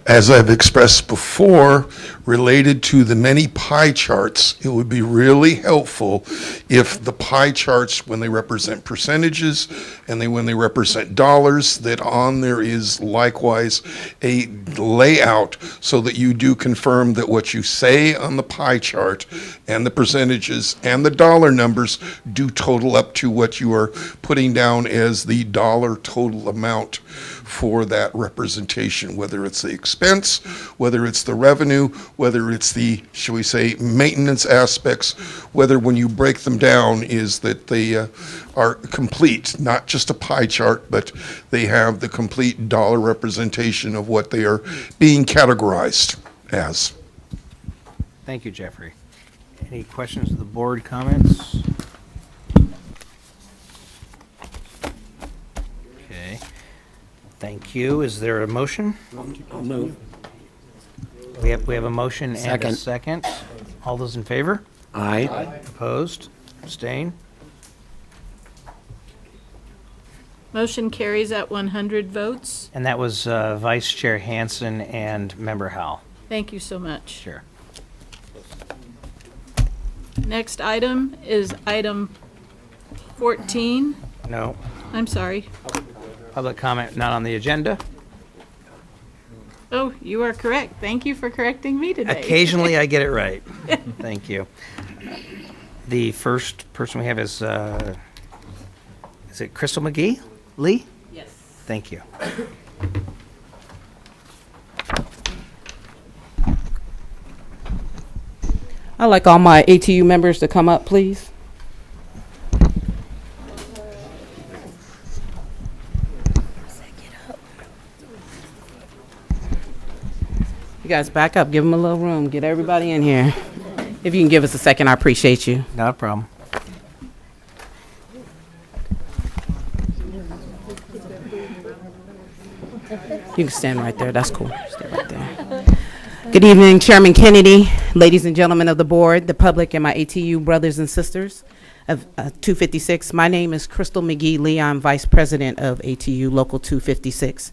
[SPEAKER 13] As I've expressed before, related to the many pie charts, it would be really helpful if the pie charts, when they represent percentages and when they represent dollars, that on there is likewise a layout so that you do confirm that what you say on the pie chart and the percentages and the dollar numbers do total up to what you are putting down as the dollar total amount for that representation, whether it's the expense, whether it's the revenue, whether it's the, shall we say, maintenance aspects, whether when you break them down is that they are complete, not just a pie chart, but they have the complete dollar representation of what they are being categorized as.
[SPEAKER 4] Thank you, Jeffrey. Any questions of the board, comments? Okay. Thank you. Is there a motion?
[SPEAKER 16] I'll move.
[SPEAKER 4] We have a motion and a
[SPEAKER 16] Second.
[SPEAKER 4] second. All those in favor?
[SPEAKER 16] Aye.
[SPEAKER 4] Opposed? Abstain?
[SPEAKER 2] Motion carries at 100 votes.
[SPEAKER 4] And that was Vice Chair Hansen and Member Howell.
[SPEAKER 2] Thank you so much.
[SPEAKER 4] Sure.
[SPEAKER 2] Next item is item 14.
[SPEAKER 4] No.
[SPEAKER 2] I'm sorry.
[SPEAKER 4] Public comment not on the agenda.
[SPEAKER 2] Oh, you are correct. Thank you for correcting me today.
[SPEAKER 4] Occasionally I get it right. Thank you. The first person we have is it Crystal McGee? Lee?
[SPEAKER 2] Yes.
[SPEAKER 4] Thank you.
[SPEAKER 18] I'd like all my ATU members to come up, please. You guys back up. Give them a little room. Get everybody in here. If you can give us a second, I appreciate you.
[SPEAKER 4] Not a problem.
[SPEAKER 18] You can stand right there. That's cool. Stay right there. Good evening, Chairman Kennedy, ladies and gentlemen of the board, the public, and my ATU brothers and sisters. of 256. My name is Crystal McGee Lee. I'm Vice President of ATU Local 256.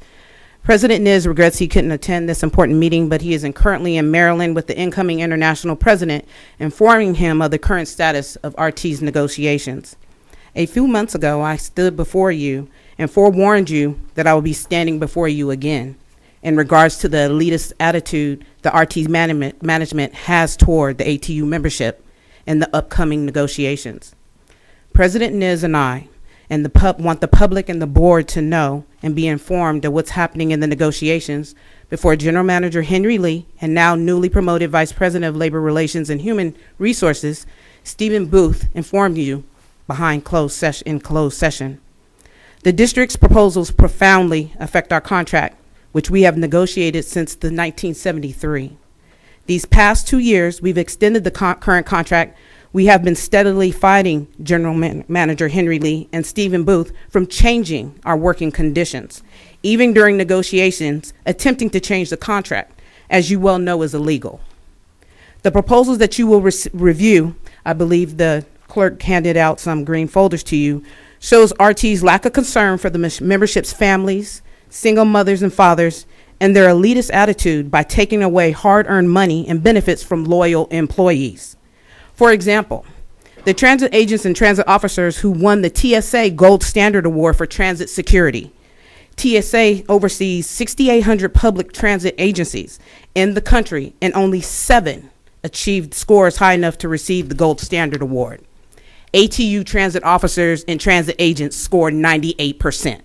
[SPEAKER 18] President Niz regrets he couldn't attend this important meeting, but he is currently in Maryland with the incoming international president, informing him of the current status of RT's negotiations. A few months ago, I stood before you and forewarned you that I will be standing before you again in regards to the elitist attitude the RT management has toward the ATU membership and the upcoming negotiations. President Niz and I and want the public and the board to know and be informed of what's happening in the negotiations before General Manager Henry Lee and now newly promoted Vice President of Labor Relations and Human Resources, Stephen Booth, informed you in closed session. The district's proposals profoundly affect our contract, which we have negotiated since the 1973. These past 2 years, we've extended the current contract. We have been steadily fighting General Manager Henry Lee and Stephen Booth from changing our working conditions, even during negotiations, attempting to change the contract, as you well know is illegal. The proposals that you will review, I believe the clerk handed out some green folders to you, shows RT's lack of concern for the membership's families, single mothers and fathers, and their elitist attitude by taking away hard-earned money and benefits from loyal employees. For example, the transit agents and transit officers who won the TSA Gold Standard Award for transit security. TSA oversees 6,800 public transit agencies in the country, and only 7 achieved scores high enough to receive the Gold Standard Award. ATU transit officers and transit agents scored 98%.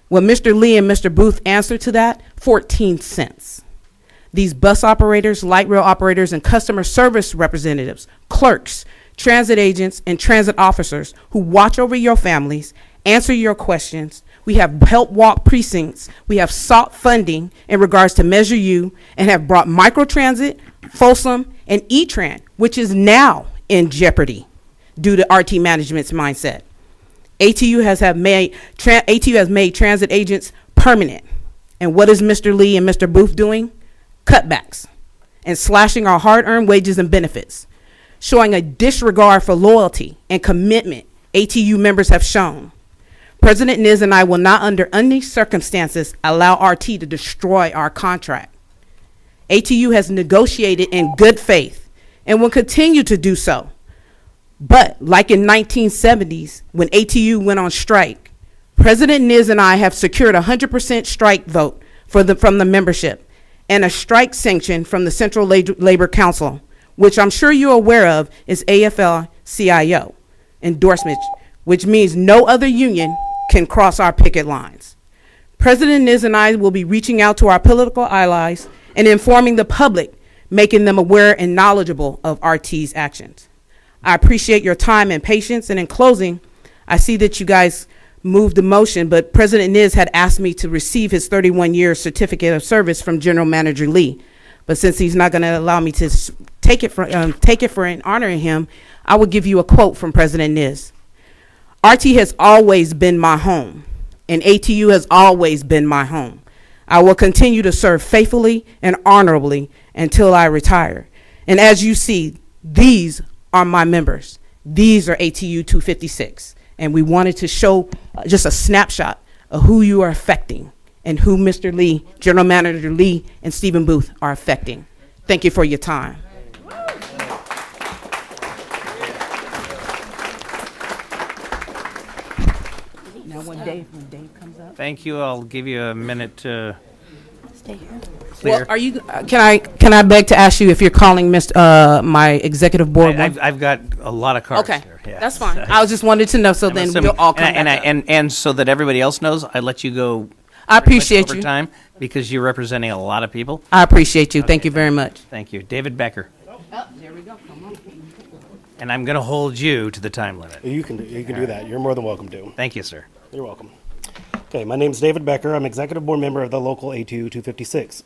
[SPEAKER 18] When Mr. Lee and Mr. Booth answered to that, 14 cents. These bus operators, light rail operators, and customer service representatives, clerks, transit agents, and transit officers who watch over your families, answer your questions. We have helped walk precincts. We have sought funding in regards to Measure U and have brought microtransit, Folsom, and E-Tran, which is now in jeopardy due to RT management's mindset. ATU has made transit agents permanent. And what is Mr. Lee and Mr. Booth doing? Cutbacks and slashing our hard-earned wages and benefits, showing a disregard for loyalty and commitment ATU members have shown. President Niz and I will not under any circumstances allow RT to destroy our contract. ATU has negotiated in good faith and will continue to do so. But like in 1970s, when ATU went on strike, President Niz and I have secured a 100% strike vote from the membership and a strike sanction from the Central Labor Council, which I'm sure you're aware of is AFL-CIO endorsement, which means no other union can cross our picket lines. President Niz and I will be reaching out to our political allies and informing the public, making them aware and knowledgeable of RT's actions. I appreciate your time and patience, and in closing, I see that you guys moved the motion, but President Niz had asked me to receive his 31-year certificate of service from General Manager Lee. But since he's not going to allow me to take it for and honoring him, I will give you a quote from President Niz. RT has always been my home, and ATU has always been my home. I will continue to serve faithfully and honorably until I retire. And as you see, these are my members. These are ATU 256. And we wanted to show just a snapshot of who you are affecting and who Mr. Lee, General Manager Lee, and Stephen Booth are affecting. Thank you for your time. Now when Dave comes up.
[SPEAKER 4] Thank you. I'll give you a minute to
[SPEAKER 11] Stay here.
[SPEAKER 4] clear.
[SPEAKER 18] Well, are you? Can I beg to ask you if you're calling my executive board?
[SPEAKER 4] I've got a lot of cards
[SPEAKER 18] Okay,
[SPEAKER 4] here. Yeah.
[SPEAKER 18] that's fine. I was just wanted to know, so
[SPEAKER 4] I'm
[SPEAKER 18] then
[SPEAKER 4] assuming-
[SPEAKER 18] we'll all come
[SPEAKER 4] and,
[SPEAKER 18] back up.
[SPEAKER 4] and so that everybody else knows, I let you go.
[SPEAKER 18] I appreciate
[SPEAKER 4] over
[SPEAKER 18] you.
[SPEAKER 4] time because you're representing a lot of people.
[SPEAKER 18] I appreciate you. Thank you very much.
[SPEAKER 4] Thank you, David Becker.
[SPEAKER 18] Oh, there we go. Come on.
[SPEAKER 4] And I'm going to hold you to the time limit.
[SPEAKER 19] You can do that. You're more than welcome to.
[SPEAKER 4] Thank you, sir.
[SPEAKER 19] You're welcome. Okay, my name's David Becker. I'm executive board member of the local ATU 256.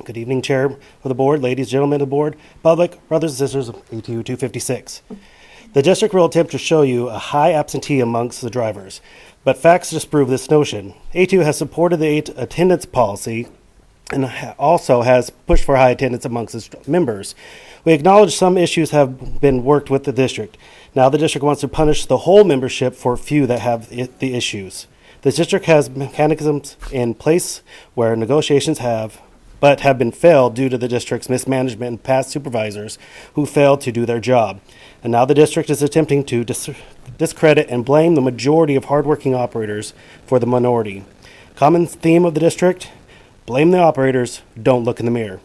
[SPEAKER 19] Good evening, Chair of the board, ladies, gentlemen of the board, public, brothers and sisters of ATU 256. The district will attempt to show you a high absentee amongst the drivers, but facts disprove this notion. ATU has supported the attendance policy and also has pushed for high attendance amongst its members. We acknowledge some issues have been worked with the district. Now the district wants to punish the whole membership for a few that have the issues. The district has mechanisms in place where negotiations have been failed due to the district's mismanagement and past supervisors who failed to do their job. And now the district is attempting to discredit and blame the majority of hardworking operators for the minority. Common theme of the district: blame the operators, don't look in the mirror.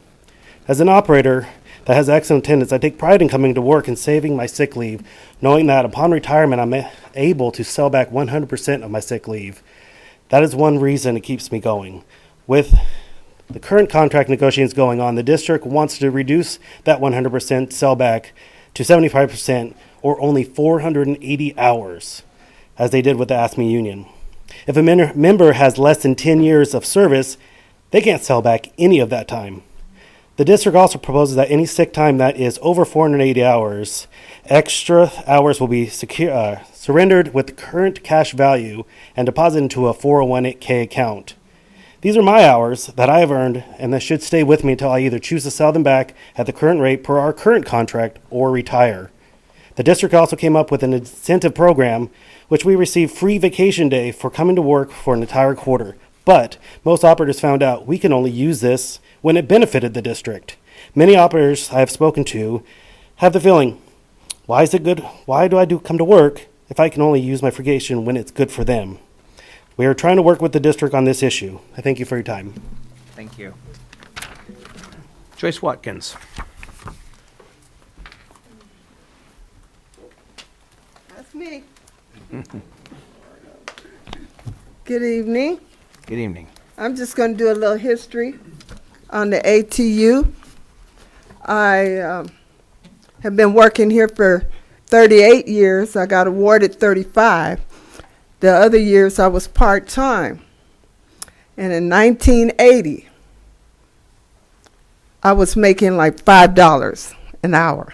[SPEAKER 19] As an operator that has excellent attendance, I take pride in coming to work and saving my sick leave, knowing that upon retirement I'm able to sell back 100% of my sick leave. That is one reason it keeps me going. With the current contract negotiations going on, the district wants to reduce that 100% sellback to 75% or only 480 hours, as they did with the ASME union. If a member has less than 10 years of service, they can't sell back any of that time. The district also proposes that any sick time that is over 480 hours, extra hours will be surrendered with the current cash value and deposited into a 401k account. These are my hours that I have earned, and that should stay with me until I either choose to sell them back at the current rate per our current contract or retire. The district also came up with an incentive program, which we receive free vacation day for coming to work for an entire quarter. But most operators found out we can only use this when it benefited the district. Many operators I have spoken to have the feeling, why is it good? Why do I come to work if I can only use my vacation when it's good for them? We are trying to work with the district on this issue. I thank you for your time.
[SPEAKER 4] Thank you. Joyce Watkins.
[SPEAKER 6] That's me. Good evening.
[SPEAKER 4] Good evening.
[SPEAKER 6] I'm just going to do a little history on the ATU. I have been working here for 38 years. I got awarded 35. The other years I was part-time. And in 1980, I was making like $5 an hour.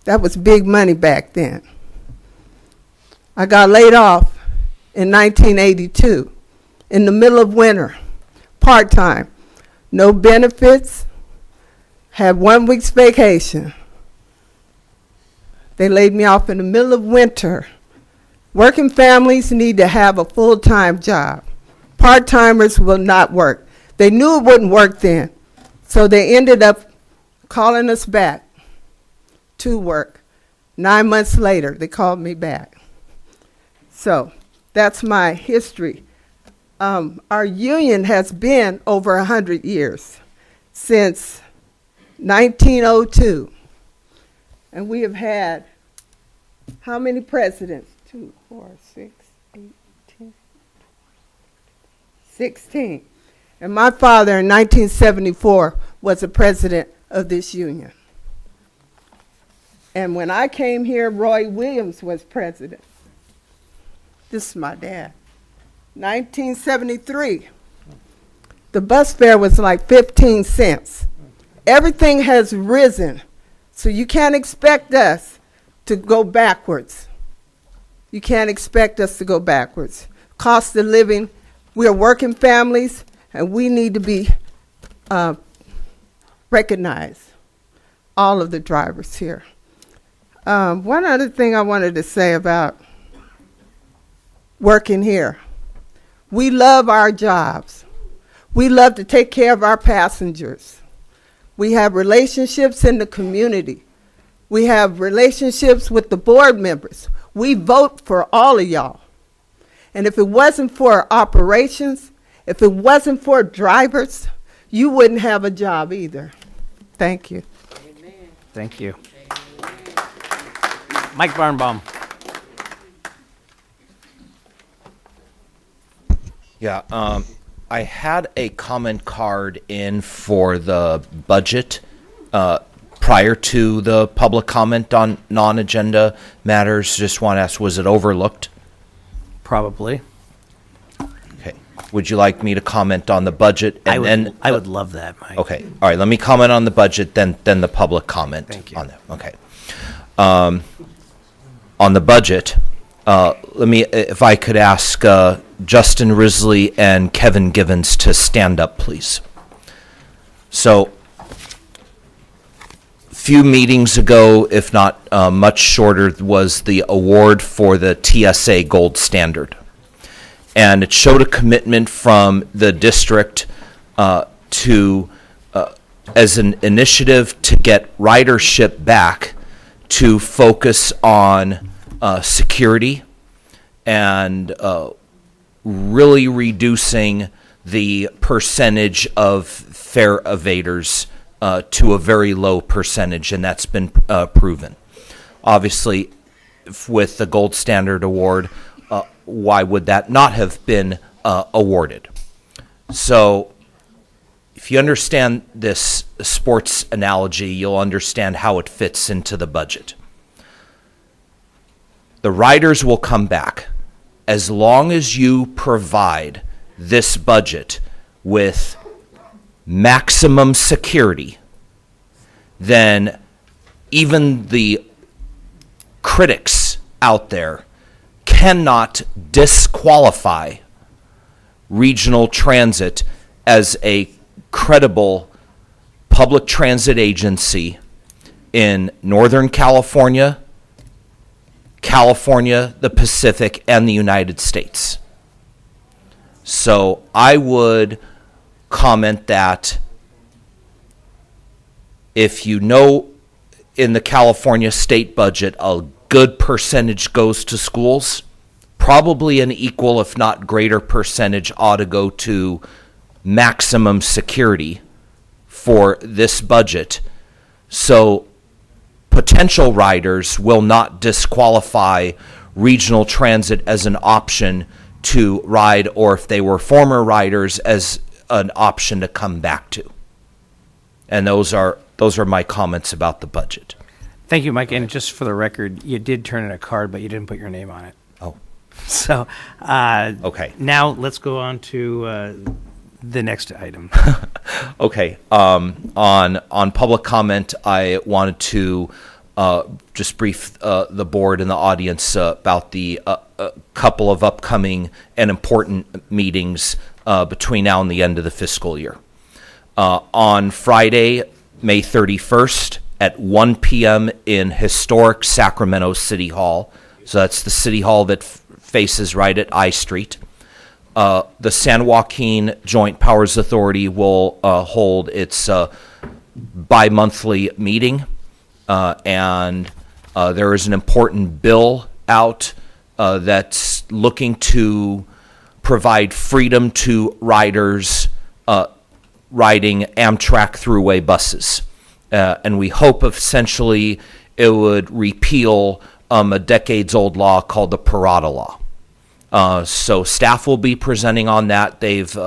[SPEAKER 6] That was big money back then. I got laid off in 1982 in the middle of winter, part-time. No benefits, had 1 week's vacation. They laid me off in the middle of winter. Working families need to have a full-time job. Part-timers will not work. They knew it wouldn't work then, so they ended up calling us back to work. 9 months later, they called me back. So that's my history. Our union has been over 100 years, since 1902. And we have had how many presidents? 2, 4, 6, 8, 10, 16. And my father in 1974 was the president of this union. And when I came here, Roy Williams was president. This is my dad. 1973. The bus fare was like 15 cents. Everything has risen, so you can't expect us to go backwards. You can't expect us to go backwards. Cost of living, we are working families, and we need to be recognized, all of the drivers here. One other thing I wanted to say about working here. We love our jobs. We love to take care of our passengers. We have relationships in the community. We have relationships with the board members. We vote for all of y'all. And if it wasn't for operations, if it wasn't for drivers, you wouldn't have a job either. Thank you.
[SPEAKER 4] Thank you. Mike Barnbaum.
[SPEAKER 9] Yeah, I had a comment card in for the budget prior to the public comment on non-agenda matters. Just want to ask, was it overlooked?
[SPEAKER 4] Probably.
[SPEAKER 9] Okay. Would you like me to comment on the budget? And
[SPEAKER 4] I would love that, Mike.
[SPEAKER 9] Okay. All right. Let me comment on the budget, then the public comment.
[SPEAKER 4] Thank you.
[SPEAKER 9] On that. Okay. On the budget, let me, if I could ask Justin Risley and Kevin Givens to stand up, please. So, few meetings ago, if not much shorter, was the award for the Tsa Gold Standard. And it showed a commitment from the district to, as an initiative to get ridership back, to focus on security and really reducing the percentage of fare evaders to a very low percentage, and that's been proven. Obviously, with the Gold Standard Award, why would that not have been awarded? So, if you understand this sports analogy, you'll understand how it fits into the budget. The riders will come back as long as you provide this budget with maximum security. Then even the critics out there cannot disqualify regional transit as a credible public transit agency in Northern California, the Pacific, and the United States. So I would comment that if you know in the California state budget a good percentage goes to schools, probably an equal, if not greater percentage ought to go to maximum security for this budget. So potential riders will not disqualify regional transit as an option to ride, or if they were former riders, as an option to come back to. And those are my comments about the budget.
[SPEAKER 4] Thank you, Mike. And just for the record, you did turn in a card, but you didn't put your name on it.
[SPEAKER 9] Oh.
[SPEAKER 4] So,
[SPEAKER 9] okay.
[SPEAKER 4] Now let's go on to the next item.
[SPEAKER 9] Okay. On public comment, I wanted to just brief the board and the audience about the couple of upcoming and important meetings between now and the end of the fiscal year. On Friday, May 31st at 1 p.m. in historic Sacramento City Hall. So that's the City Hall that faces right at I Street. The San Joaquin Joint Powers Authority will hold its bi-monthly meeting, and there is an important bill out that's looking to provide freedom to riders riding Amtrak Thruway buses. And we hope essentially it would repeal a decades-old law called the Parada Law. So staff will be presenting on that. They've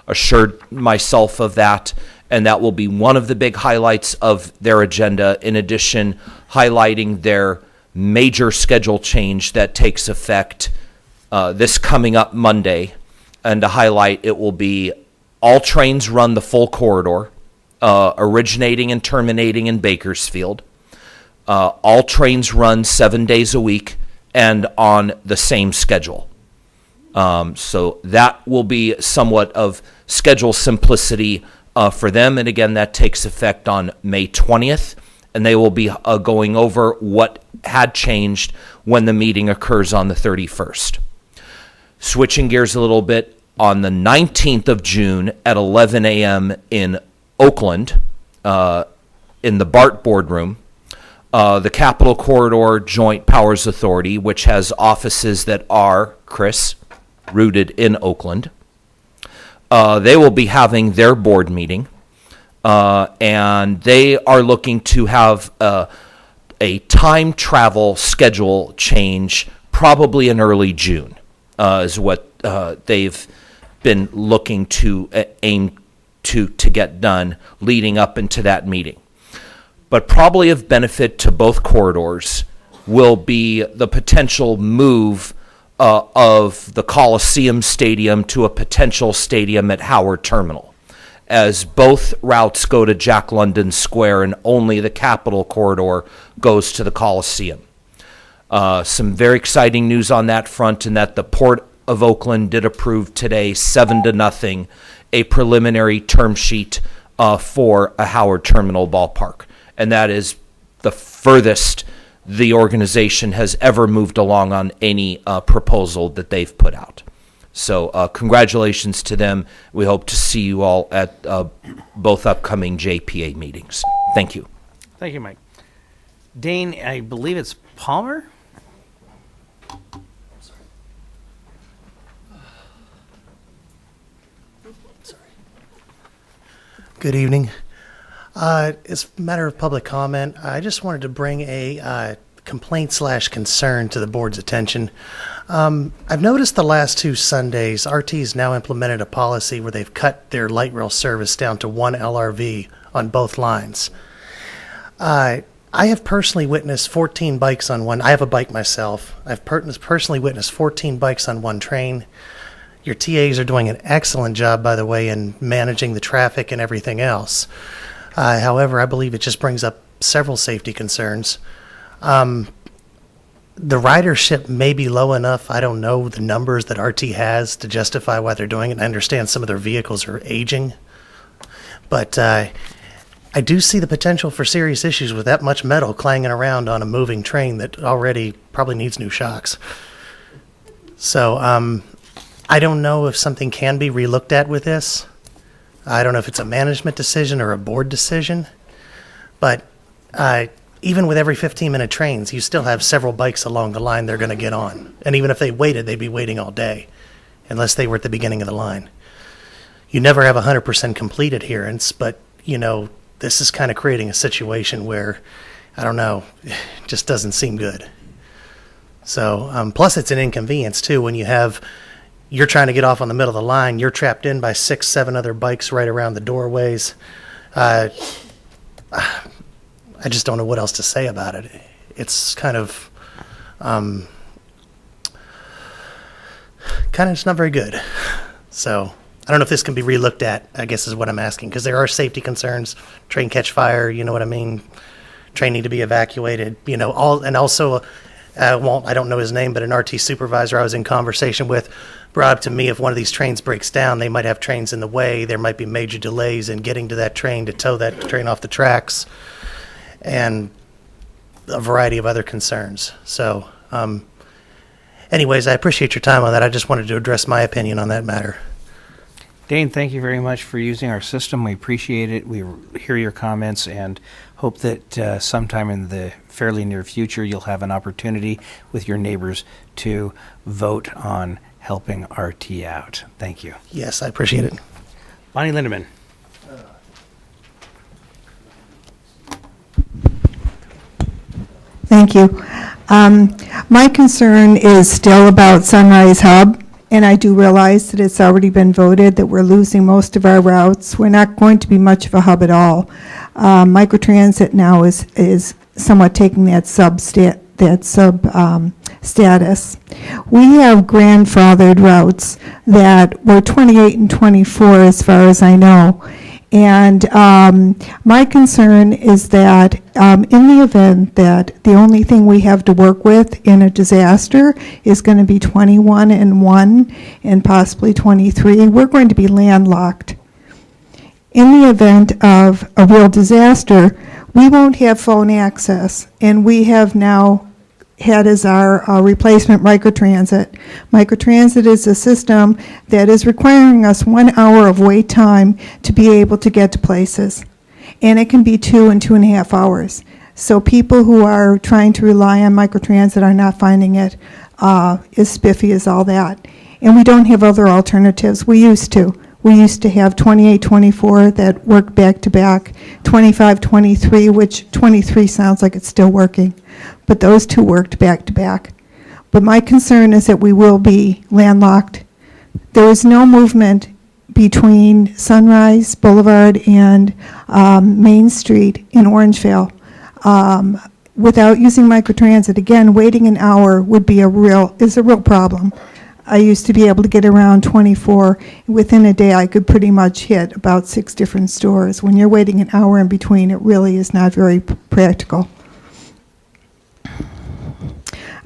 [SPEAKER 9] assured myself of that, and that will be one of the big highlights of their agenda, in addition highlighting their major schedule change that takes effect this coming up Monday. And to highlight, it will be all trains run the full corridor, originating and terminating in Bakersfield. All trains run 7 days a week and on the same schedule. So that will be somewhat of schedule simplicity for them. And again, that takes effect on May 20th. And they will be going over what had changed when the meeting occurs on the 31st. Switching gears a little bit, on the 19th of June at 11 a.m. in Oakland, in the BART boardroom, the Capitol Corridor Joint Powers Authority, which has offices that are, Chris, rooted in Oakland, they will be having their board meeting, and they are looking to have a time travel schedule change probably in early June, is what they've been looking to aim to get done leading up into that meeting. But probably of benefit to both corridors will be the potential move of the Coliseum Stadium to a potential stadium at Howard Terminal, as both routes go to Jack London Square and only the Capitol Corridor goes to the Coliseum. Some very exciting news on that front, in that the Port of Oakland did approve today 7-0 a preliminary term sheet for a Howard Terminal ballpark. and that is the furthest the organization has ever moved along on any proposal that they've put out. So congratulations to them. We hope to see you all at both upcoming JPA meetings. Thank you.
[SPEAKER 4] Thank you, Mike. Dane, I believe it's Palmer?
[SPEAKER 20] Good evening. As a matter of public comment, I just wanted to bring a complaint/concern to the board's attention. I've noticed the last 2 Sundays, RT has now implemented a policy where they've cut their light rail service down to 1 LRV on both lines. I have personally witnessed 14 bikes on one. I have a bike myself. I've personally witnessed 14 bikes on one train. Your TAs are doing an excellent job, by the way, in managing the traffic and everything else. However, I believe it just brings up several safety concerns. The ridership may be low enough. I don't know the numbers that RT has to justify why they're doing it. I understand some of their vehicles are aging. But I do see the potential for serious issues with that much metal clanging around on a moving train that already probably needs new shocks. So I don't know if something can be relooked at with this. I don't know if it's a management decision or a board decision. But even with every 15-minute trains, you still have several bikes along the line they're going to get on. And even if they waited, they'd be waiting all day, unless they were at the beginning of the line. You never have 100% complete adherence, but, you know, this is kind of creating a situation where, I don't know, it just doesn't seem good. So, plus it's an inconvenience, too, when you're trying to get off on the middle of the line, you're trapped in by 6, 7 other bikes right around the doorways. I just don't know what else to say about it. It's kind of just not very good. So I don't know if this can be relooked at, I guess is what I'm asking, because there are safety concerns. Train catch fire, you know what I mean? Train need to be evacuated, you know, also, I don't know his name, but an RT supervisor I was in conversation with brought up to me if one of these trains breaks down, they might have trains in the way. There might be major delays in getting to that train to tow that train off the tracks, and a variety of other concerns. So, anyways, I appreciate your time on that. I just wanted to address my opinion on that matter.
[SPEAKER 4] Dane, thank you very much for using our system. We appreciate it. We hear your comments and hope that sometime in the fairly near future you'll have an opportunity with your neighbors to vote on helping RT out. Thank you.
[SPEAKER 20] Yes, I appreciate it.
[SPEAKER 4] Bonnie Lindeman.
[SPEAKER 21] Thank you. My concern is still about Sunrise Hub, and I do realize that it's already been voted that we're losing most of our routes. We're not going to be much of a hub at all. Microtransit now is somewhat taking that sub status. We have grandfathered routes that were 28 and 24 as far as I know. And my concern is that in the event that the only thing we have to work with in a disaster is going to be 21 and 1 and possibly 23, we're going to be landlocked. In the event of a real disaster, we won't have phone access, and we have now had as our replacement microtransit. Microtransit is a system that is requiring us 1 hour of wait time to be able to get to places. And it can be 2 and 2.5 hours. So people who are trying to rely on microtransit are not finding it as spiffy as all that. And we don't have other alternatives. We used to. We used to have 28-24 that worked back-to-back, 25-23, which 23 sounds like it's still working. But those two worked back-to-back. But my concern is that we will be landlocked. There is no movement between Sunrise Boulevard and Main Street in Orangevale. Without using microtransit, again, waiting an hour would be a real problem. I used to be able to get around 24. Within a day, I could pretty much hit about 6 different stores. When you're waiting an hour in between, it really is not very practical.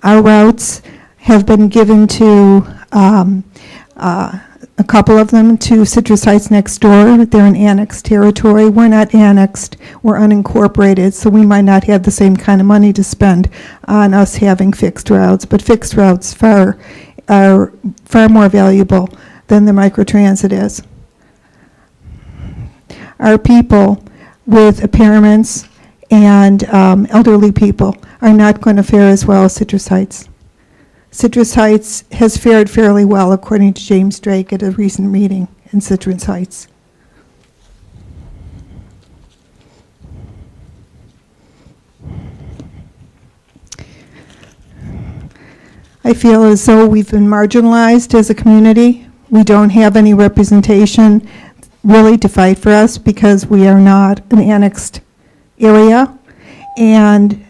[SPEAKER 21] Our routes have been given to a couple of them to Citrus Heights next door. They're in annexed territory. We're not annexed. We're unincorporated, so we might not have the same kind of money to spend on us having fixed routes. But fixed routes are far more valuable than the microtransit is. Our people with impairments and elderly people are not going to fare as well as Citrus Heights. Citrus Heights has fared fairly well, according to James Drake at a recent meeting in Citrus Heights. I feel as though we've been marginalized as a community. We don't have any representation really to fight for us because we are not an annexed area. And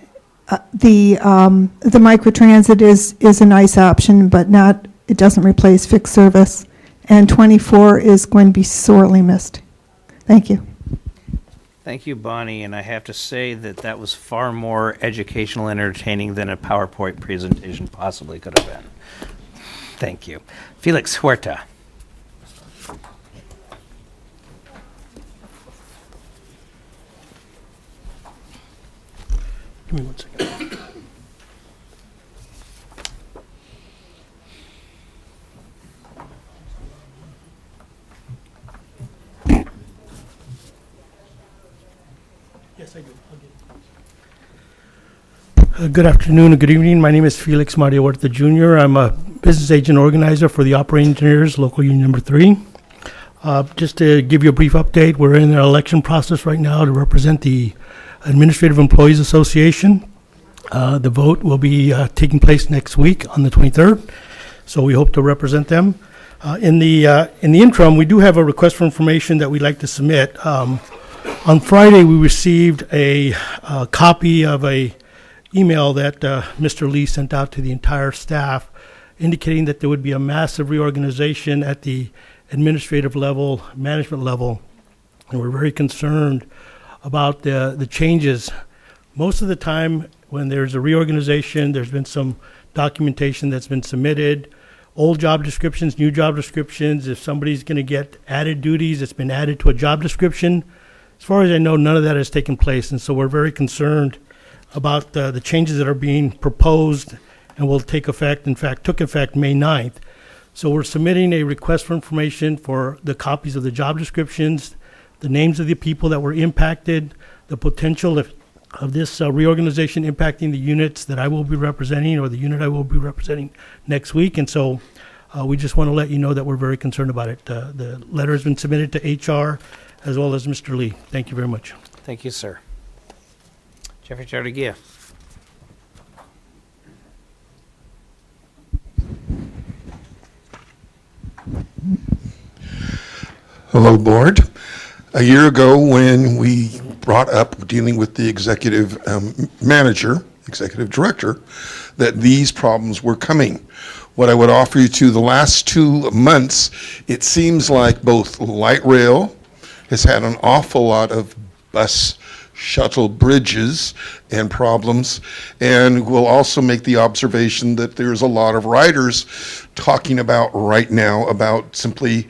[SPEAKER 21] the microtransit is a nice option, but it doesn't replace fixed service. And 24 is going to be sorely missed. Thank you.
[SPEAKER 4] Thank you, Bonnie, and I have to say that was far more educational and entertaining than a PowerPoint presentation possibly could have been. Thank you. Felix Huerta.
[SPEAKER 8] Give me 1 second. Yes, I do. Good afternoon and good evening. My name is Felix Mario Huerta Jr. I'm a business agent organizer for the Operating Engineers, Local Union Number 3. Just to give you a brief update, we're in our election process right now to represent the Administrative Employees Association. The vote will be taking place next week on the 23rd, so we hope to represent them. In the interim, we do have a request for information that we'd like to submit. On Friday, we received a copy of a email that Mr. Lee sent out to the entire staff indicating that there would be a massive reorganization at the administrative level, management level, and we're very concerned about the changes. Most of the time when there's a reorganization, there's been some documentation that's been submitted, old job descriptions, new job descriptions. If somebody's going to get added duties, it's been added to a job description. As far as I know, none of that has taken place, and so we're very concerned about the changes that are being proposed and will take effect, in fact, took effect May 9th. So we're submitting a request for information for the copies of the job descriptions, the names of the people that were impacted, the potential of this reorganization impacting the units that I will be representing or the unit I will be representing next week. And so we just want to let you know that we're very concerned about it. The letter has been submitted to HR as well as Mr. Lee. Thank you very much.
[SPEAKER 4] Thank you, sir. Jeffrey Chardigia.
[SPEAKER 13] Hello, Board. A year ago, when we brought up dealing with the executive manager, executive director, that these problems were coming. What I would offer you to the last 2 months, it seems like both light rail has had an awful lot of bus shuttle bridges and problems, and we'll also make the observation that there's a lot of riders talking about right now about simply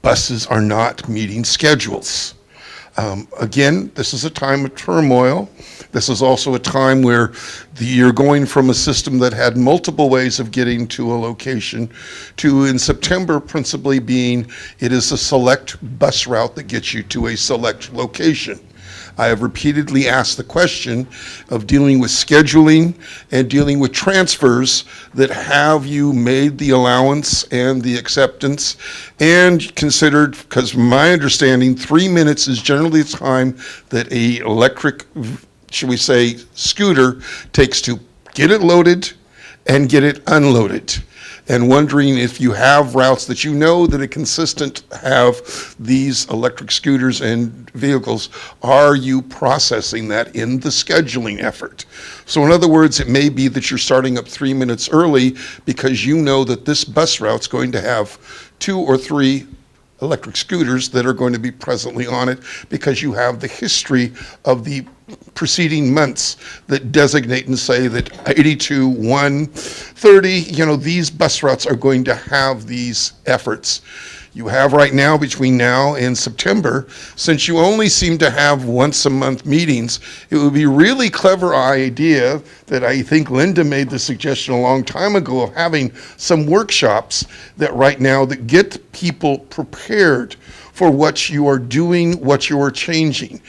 [SPEAKER 13] buses are not meeting schedules. Again, this is a time of turmoil. This is also a time where you're going from a system that had multiple ways of getting to a location to, in September, principally being it is a select bus route that gets you to a select location. I have repeatedly asked the question of dealing with scheduling and dealing with transfers that have you made the allowance and the acceptance and considered, because from my understanding, 3 minutes is generally the time that a electric, should we say, scooter takes to get it loaded and get it unloaded. And wondering if you have routes that you know that are consistent have these electric scooters and vehicles, are you processing that in the scheduling effort? So in other words, it may be that you're starting up 3 minutes early because you know that this bus route's going to have 2 or 3 electric scooters that are going to be presently on it, because you have the history of the preceding months that designate and say that 82, 130, these bus routes are going to have these efforts. You have right now, between now and September, since you only seem to have once a month meetings, it would be a really clever idea that I think Linda made the suggestion a long time ago of having some workshops that right now that get people prepared for what you are doing, what you are changing.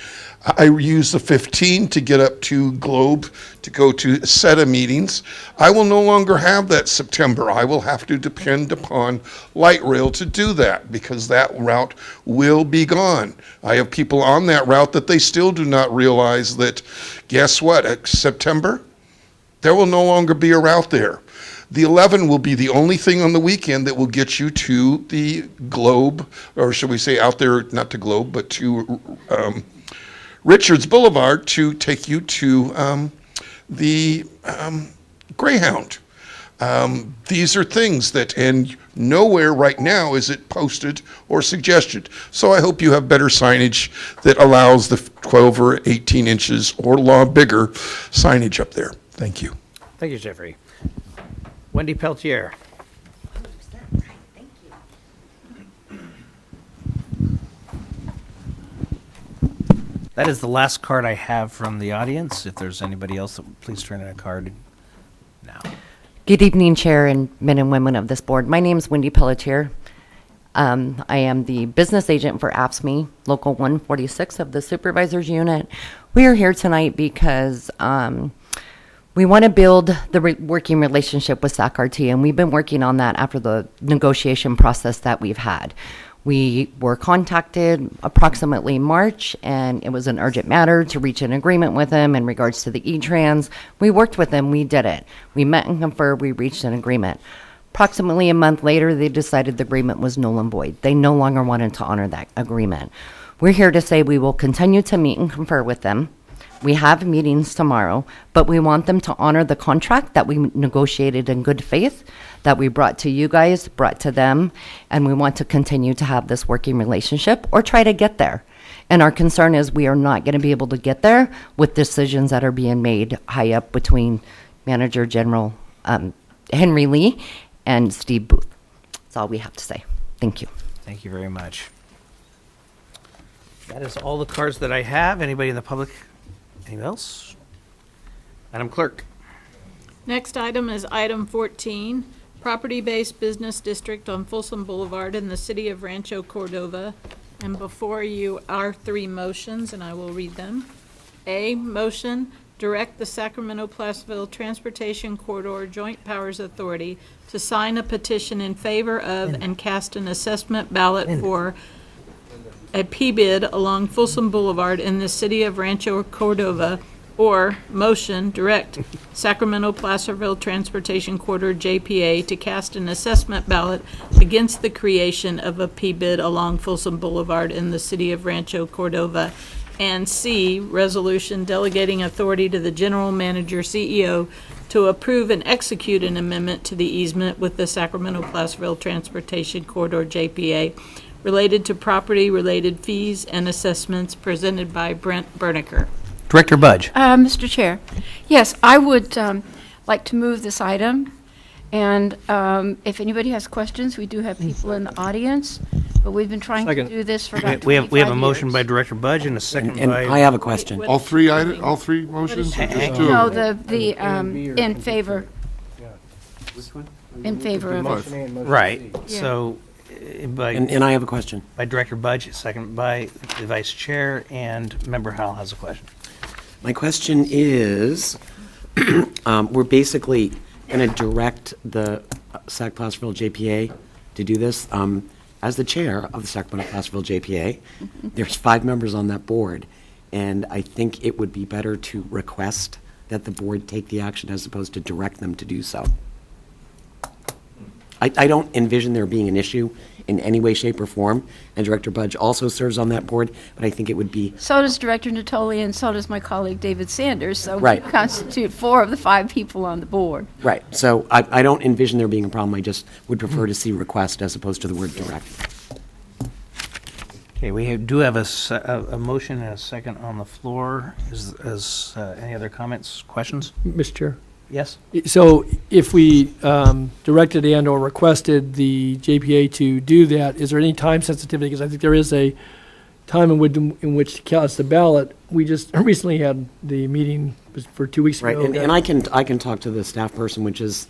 [SPEAKER 13] I use the 15 to get up to Globe to go to SETA meetings. I will no longer have that September. I will have to depend upon light rail to do that, because that route will be gone. I have people on that route that they still do not realize that, guess what, September, there will no longer be a route there. The 11 will be the only thing on the weekend that will get you to the Globe, or should we say out there, not to Globe, but to Richards Boulevard, to take you to the Greyhound. These are things that, and nowhere right now is it posted or suggested. So I hope you have better signage that allows the 12 or 18 inches or bigger signage up there. Thank you.
[SPEAKER 4] Thank you, Jeffrey. Wendy Peltier. That is the last card I have from the audience. If there's anybody else, please turn in a card now.
[SPEAKER 7] Good evening, Chair and men and women of this board. My name is Wendy Pelletier. I am the business agent for AFSCME, Local 146 of the Supervisors Unit. We are here tonight because we want to build the working relationship with SAC-RT, and we've been working on that after the negotiation process that we've had. We were contacted approximately March, and it was an urgent matter to reach an agreement with them in regards to the E-Trans. We worked with them, we did it. We met and conferred, we reached an agreement. Approximately a month later, they decided the agreement was null and void. They no longer wanted to honor that agreement. We're here to say we will continue to meet and confer with them. We have meetings tomorrow, but we want them to honor the contract that we negotiated in good faith, that we brought to you guys, brought to them, and we want to continue to have this working relationship or try to get there. And our concern is we are not going to be able to get there with decisions that are being made high up between Manager General Henry Lee and Steve Booth. That's all we have to say. Thank you.
[SPEAKER 4] Thank you very much. That is all the cards that I have. Anybody in the public? Anything else? Madam Clerk.
[SPEAKER 2] Next item is item 14, property-based business district on Folsom Boulevard in the city of Rancho Cordova. And before you are three motions, and I will read them. A, motion, direct the Sacramento-Placerville Transportation Corridor Joint Powers Authority to sign a petition in favor of and cast an assessment ballot for a P-bid along Folsom Boulevard in the city of Rancho Cordova, or motion, direct Sacramento-Placerville Transportation Corridor JPA to cast an assessment ballot against the creation of a P-bid along Folsom Boulevard in the city of Rancho Cordova. And C, resolution delegating authority to the general manager CEO to approve and execute an amendment to the easement with the Sacramento-Placerville Transportation Corridor JPA related to property-related fees and assessments, presented by Brent Berniker.
[SPEAKER 4] Director Budge.
[SPEAKER 22] Mr. Chair, yes, I would like to move this item, and if anybody has questions, we do have people in the audience, but we've been trying to do this for about 25
[SPEAKER 4] we have a motion by Director Budge and a second
[SPEAKER 16] And
[SPEAKER 4] by...
[SPEAKER 16] I have a question.
[SPEAKER 1] All three motions? Or just two?
[SPEAKER 22] No, the in favor.
[SPEAKER 16] Which one?
[SPEAKER 22] In favor of it.
[SPEAKER 4] Right,
[SPEAKER 22] Yeah.
[SPEAKER 4] so... By,
[SPEAKER 16] And I have a question.
[SPEAKER 4] By Director Budge, second by the Vice Chair, and Member Howell has a question.
[SPEAKER 16] My question is, we're basically going to direct the Sac Placerville JPA to do this. As the chair of the Sacramento Placerville JPA, there's 5 members on that board, and I think it would be better to request that the board take the action as opposed to direct them to do so. I don't envision there being an issue in any way, shape, or form, and Director Budge also serves on that board, but I think it would be...
[SPEAKER 22] So does Director Natoli, and so does my colleague David Sanders, so
[SPEAKER 16] Right.
[SPEAKER 22] we constitute 4 of the 5 people on the board.
[SPEAKER 16] Right, so I don't envision there being a problem, I just would prefer to see request as opposed to the word direct.
[SPEAKER 4] Okay, we do have a motion and a second on the floor. Is any other comments, questions?
[SPEAKER 12] Mr. Chair.
[SPEAKER 4] Yes?
[SPEAKER 12] So if we directed and/or requested the JPA to do that, is there any time sensitivity? Because I think there is a time in which to cast the ballot. We just recently had the meeting for 2 weeks
[SPEAKER 16] Right,
[SPEAKER 12] ago.
[SPEAKER 16] and I can talk to the staff person, which is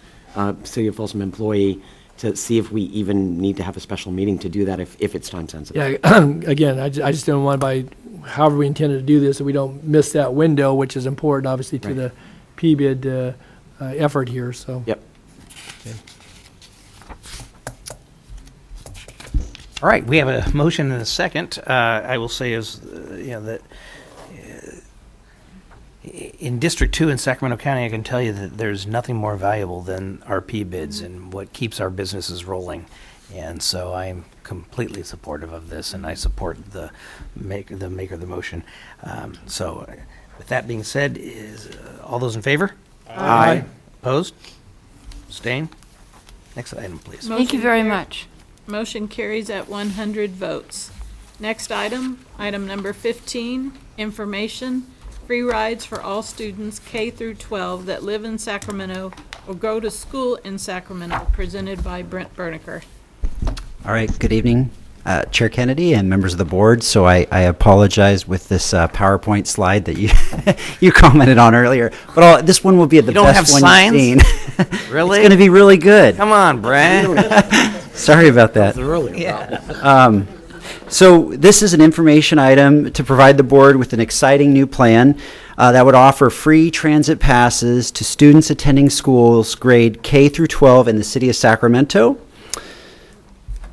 [SPEAKER 16] City of Folsom employee, to see if we even need to have a special meeting to do that if it's time sensitive.
[SPEAKER 12] Yeah, again, I just don't want by however we intended to do this, that we don't miss that window, which is important, obviously, to the PBID effort here, so.
[SPEAKER 16] Yep.
[SPEAKER 12] Okay.
[SPEAKER 4] All right, we have a motion and a second. I will say that in District 2 in Sacramento County, I can tell you that there's nothing more valuable than our P-bids and what keeps our businesses rolling. And so I'm completely supportive of this, and I support the maker of the motion. So with that being said, is all those in favor?
[SPEAKER 16] Aye.
[SPEAKER 4] Opposed? Abstain? Next item, please.
[SPEAKER 22] Thank you very much.
[SPEAKER 2] Motion carries at 100 votes. Next item, item number 15, information, free rides for all students K through 12 that live in Sacramento or go to school in Sacramento, presented by Brent Berniker.
[SPEAKER 17] All right, good evening, Chair Kennedy and members of the board. So I apologize with this PowerPoint slide that you you commented on earlier, but this one will be the best one you've seen.
[SPEAKER 4] Really?
[SPEAKER 17] It's going to be really good.
[SPEAKER 4] Come on, Brad.
[SPEAKER 17] Sorry about that. So this is an information item to provide the board with an exciting new plan that would offer free transit passes to students attending schools grade K through 12 in the city of Sacramento.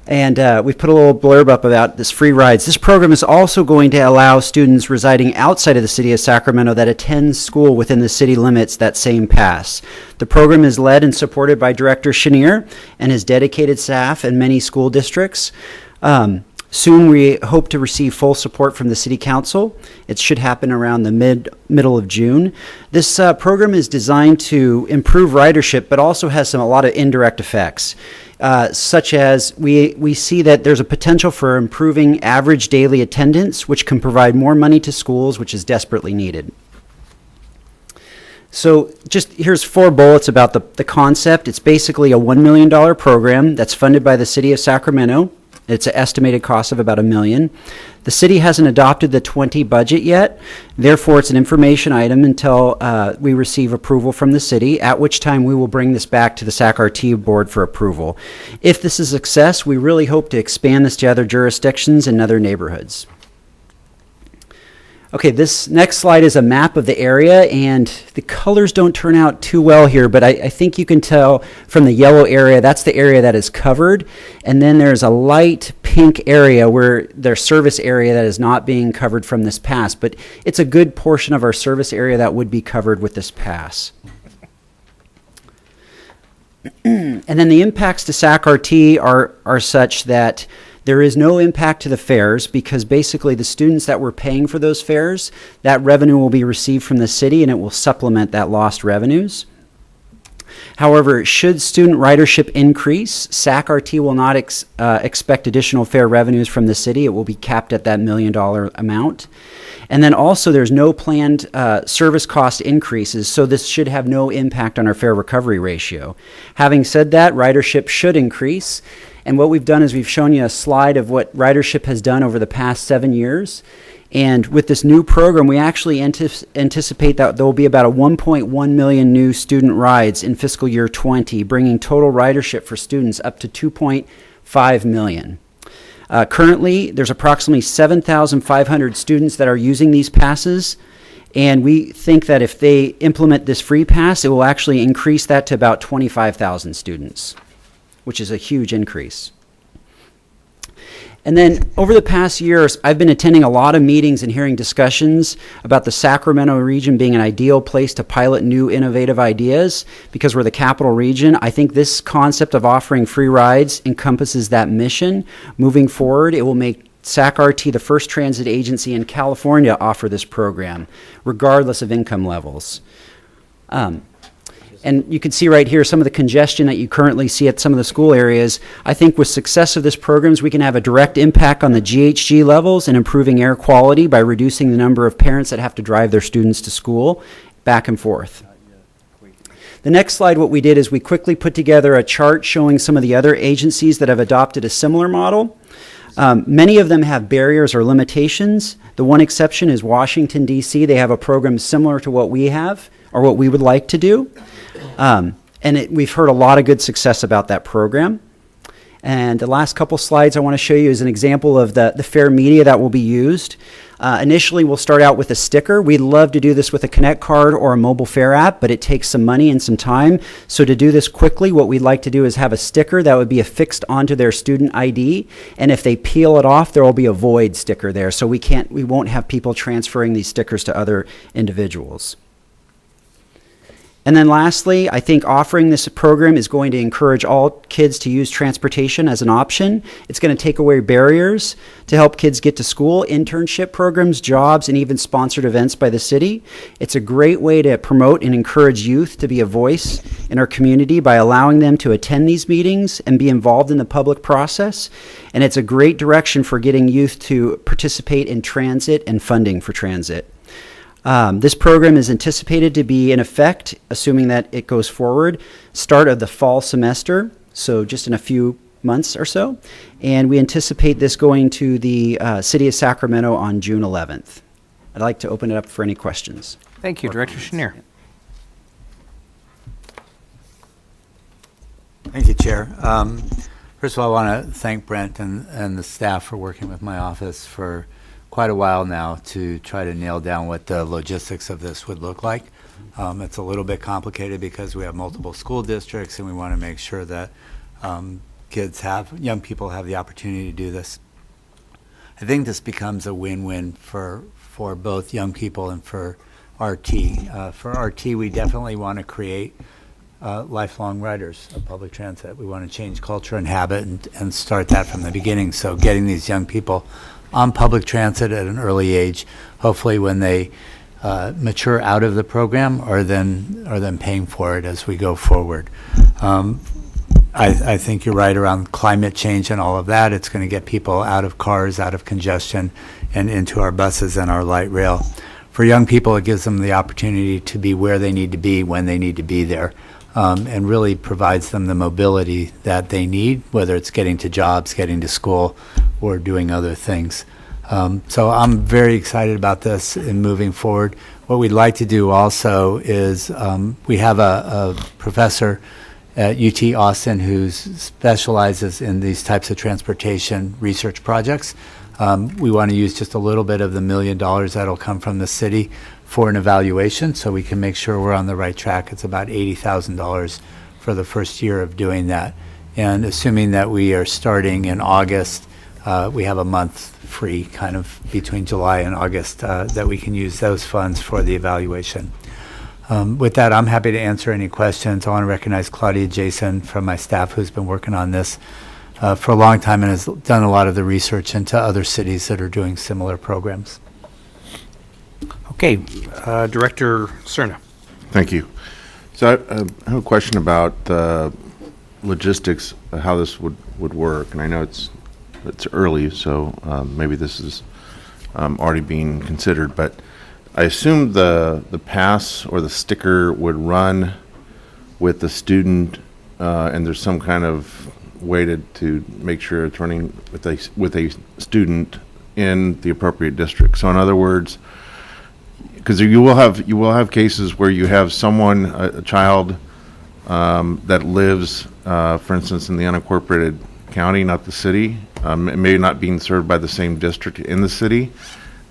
[SPEAKER 17] And we've put a little blurb up about this free rides. This program is also going to allow students residing outside of the city of Sacramento that attend school within the city limits that same pass. The program is led and supported by Director Chenier and his dedicated staff in many school districts. Soon we hope to receive full support from the City Council. It should happen around the middle of June. This program is designed to improve ridership, but also has a lot of indirect effects, such as we see that there's a potential for improving average daily attendance, which can provide more money to schools, which is desperately needed. So just here's 4 bullets about the concept. It's basically a $1 million program that's funded by the City of Sacramento. It's an estimated cost of about $1 million. The city hasn't adopted the 20 budget yet. Therefore, it's an information item until we receive approval from the city, at which time we will bring this back to the SAC-RT board for approval. If this is a success, we really hope to expand this to other jurisdictions and other neighborhoods. Okay, this next slide is a map of the area, and the colors don't turn out too well here, but I think you can tell from the yellow area, that's the area that is covered, and then there's a light pink area where there's service area that is not being covered from this pass, but it's a good portion of our service area that would be covered with this pass. And then the impacts to SAC-RT are such that there is no impact to the fares because basically the students that were paying for those fares, that revenue will be received from the city and it will supplement that lost revenues. However, should student ridership increase, SAC-RT will not expect additional fare revenues from the city. It will be capped at that $1 million amount. And then also there's no planned service cost increases, so this should have no impact on our fare recovery ratio. Having said that, ridership should increase. And what we've done is we've shown you a slide of what ridership has done over the past 7 years. And with this new program, we actually anticipate that there will be about a 1.1 million new student rides in fiscal year 20, bringing total ridership for students up to 2.5 million. Currently, there's approximately 7,500 students that are using these passes. And we think that if they implement this free pass, it will actually increase that to about 25,000 students, which is a huge increase. And then over the past years, I've been attending a lot of meetings and hearing discussions about the Sacramento region being an ideal place to pilot new innovative ideas because we're the capital region. I think this concept of offering free rides encompasses that mission. Moving forward, it will make SAC-RT the first transit agency in California to offer this program, regardless of income levels. And you can see right here some of the congestion that you currently see at some of the school areas. I think with success of this programs, we can have a direct impact on the GHG levels and improving air quality by reducing the number of parents that have to drive their students to school back and forth. The next slide, what we did is we quickly put together a chart showing some of the other agencies that have adopted a similar model. Many of them have barriers or limitations. The one exception is Washington, D.C. They have a program similar to what we have or what we would like to do. We've heard a lot of good success about that program. And the last couple slides I want to show you is an example of the fair media that will be used. Initially, we'll start out with a sticker. We'd love to do this with a Connect card or a mobile fare app, but it takes some money and some time. So to do this quickly, what we'd like to do is have a sticker that would be affixed onto their student ID. And if they peel it off, there will be a void sticker there. So we won't have people transferring these stickers to other individuals. And then lastly, I think offering this program is going to encourage all kids to use transportation as an option. It's going to take away barriers to help kids get to school, internship programs, jobs, and even sponsored events by the city. It's a great way to promote and encourage youth to be a voice in our community by allowing them to attend these meetings and be involved in the public process. And it's a great direction for getting youth to participate in transit and funding for transit. This program is anticipated to be in effect, assuming that it goes forward, start of the fall semester, so just in a few months or so. And we anticipate this going to the City of Sacramento on June 11th. I'd like to open it up for any questions.
[SPEAKER 4] Thank you, Director Schneer.
[SPEAKER 14] Thank you, Chair. First of all, I want to thank Brent and the staff for working with my office for quite a while now to try to nail down what the logistics of this would look like. It's a little bit complicated because we have multiple school districts and we want to make sure that young people have the opportunity to do this. I think this becomes a win-win for both young people and for RT. For RT, we definitely want to create lifelong riders of public transit. We want to change culture and habit and start that from the beginning. So getting these young people on public transit at an early age, hopefully when they mature out of the program, are then paying for it as we go forward. I think you're right around climate change and all of that. It's going to get people out of cars, out of congestion, and into our buses and our light rail. For young people, it gives them the opportunity to be where they need to be when they need to be there, and really provides them the mobility that they need, whether it's getting to jobs, getting to school, or doing other things. So I'm very excited about this and moving forward. What we'd like to do also is we have a professor at UT Austin who specializes in these types of transportation research projects. We want to use just a little bit of the $1 million that'll come from the city for an evaluation so we can make sure we're on the right track. It's about $80,000 for the first year of doing that. And assuming that we are starting in August, we have a month free kind of between July and August that we can use those funds for the evaluation. With that, I'm happy to answer any questions. I want to recognize Claudia Jason from my staff who's been working on this for a long time and has done a lot of the research into other cities that are doing similar programs.
[SPEAKER 4] Okay, Director Cerna.
[SPEAKER 15] Thank you. So I have a question about the logistics of how this would work, and I know it's early, so maybe this is already being considered, but I assume the pass or the sticker would run with the student, and there's some kind of way to make sure it's running with a student in the appropriate district. So in other words, because you will have cases where you have someone, a child that lives, for instance, in the unincorporated county, not the city, maybe not being served by the same district in the city.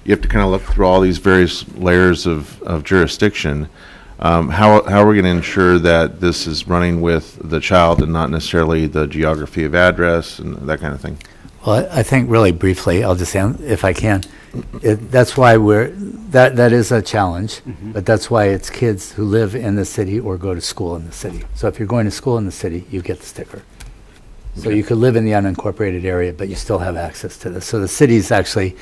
[SPEAKER 15] You have to kind of look through all these various layers of jurisdiction. How are we going to ensure that this is running with the child and not necessarily the geography of address and that kind of thing?
[SPEAKER 14] Well, I think really briefly, I'll just answer if I can. That's why that is a challenge, but that's why it's kids who live in the city or go to school in the city. So if you're going to school in the city, you get the sticker. So you could live in the unincorporated area, but you still have access to this. So the city's actually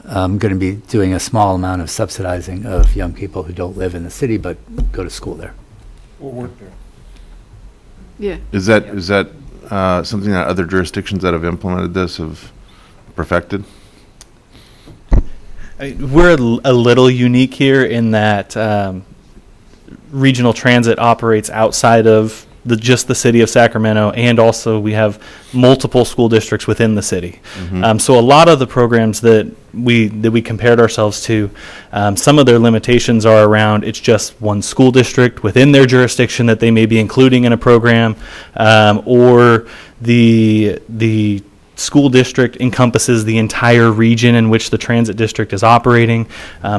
[SPEAKER 14] going to be doing a small amount of subsidizing of young people who don't live in the city but go to school there.
[SPEAKER 1] Or work there.
[SPEAKER 22] Yeah.
[SPEAKER 15] Is that something that other jurisdictions that have implemented this have perfected?
[SPEAKER 5] We're a little unique here in that regional transit operates outside of just the city of Sacramento, and also we have multiple school districts within the city. So a lot of the programs that we compared ourselves to, some of their limitations are around it's just one school district within their jurisdiction that they may be including in a program, or the school district encompasses the entire region in which the transit district is operating.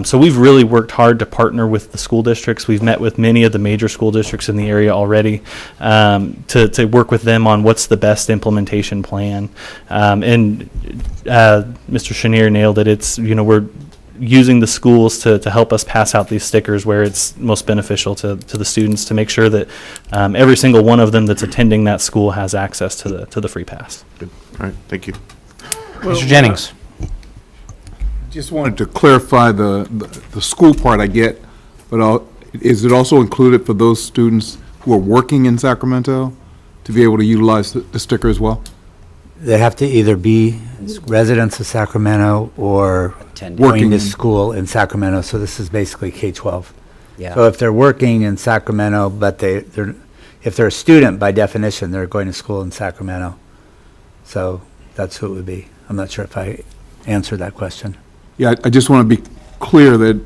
[SPEAKER 5] So we've really worked hard to partner with the school districts. We've met with many of the major school districts in the area already to work with them on what's the best implementation plan. And Mr. Chenier nailed it. It's, we're using the schools to help us pass out these stickers where it's most beneficial to the students, to make sure that every single one of them that's attending that school has access to the free pass.
[SPEAKER 15] Good. All right, thank you.
[SPEAKER 4] Mr. Jennings.
[SPEAKER 10] Just wanted to clarify the school part I get, but is it also included for those students who are working in Sacramento to be able to utilize the sticker as well?
[SPEAKER 14] They have to either be residents of Sacramento or working to school in Sacramento, so this is basically K-12.
[SPEAKER 17] Yeah.
[SPEAKER 14] So if they're working in Sacramento, but if they're a student, by definition, they're going to school in Sacramento. So that's who it would be. I'm not sure if I answered that question.
[SPEAKER 10] Yeah, I just want to be clear that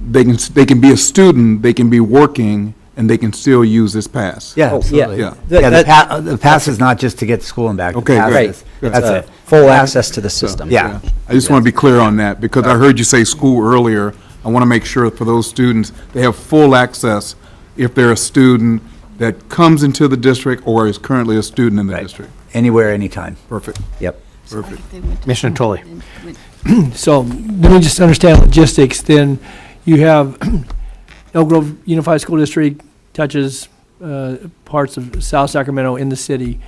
[SPEAKER 10] they can be a student, they can be working, and they can still use this pass.
[SPEAKER 14] Yeah, absolutely.
[SPEAKER 10] Yeah.
[SPEAKER 14] The pass is not just to get to school and back. The
[SPEAKER 10] Okay,
[SPEAKER 14] pass
[SPEAKER 10] great.
[SPEAKER 14] is-
[SPEAKER 10] Good.
[SPEAKER 14] That's it.
[SPEAKER 17] Full access to the system.
[SPEAKER 14] Yeah.
[SPEAKER 10] I just want to be clear on that, because I heard you say school earlier. I want to make sure for those students, they have full access if they're a student that comes into the district or is currently a student in the district.
[SPEAKER 14] Anywhere, anytime.
[SPEAKER 10] Perfect.
[SPEAKER 17] Yep.
[SPEAKER 10] Perfect.
[SPEAKER 4] Commissioner Tully.
[SPEAKER 12] So let me just understand logistics. Then you have Elk Grove Unified School District touches parts of South Sacramento in the city.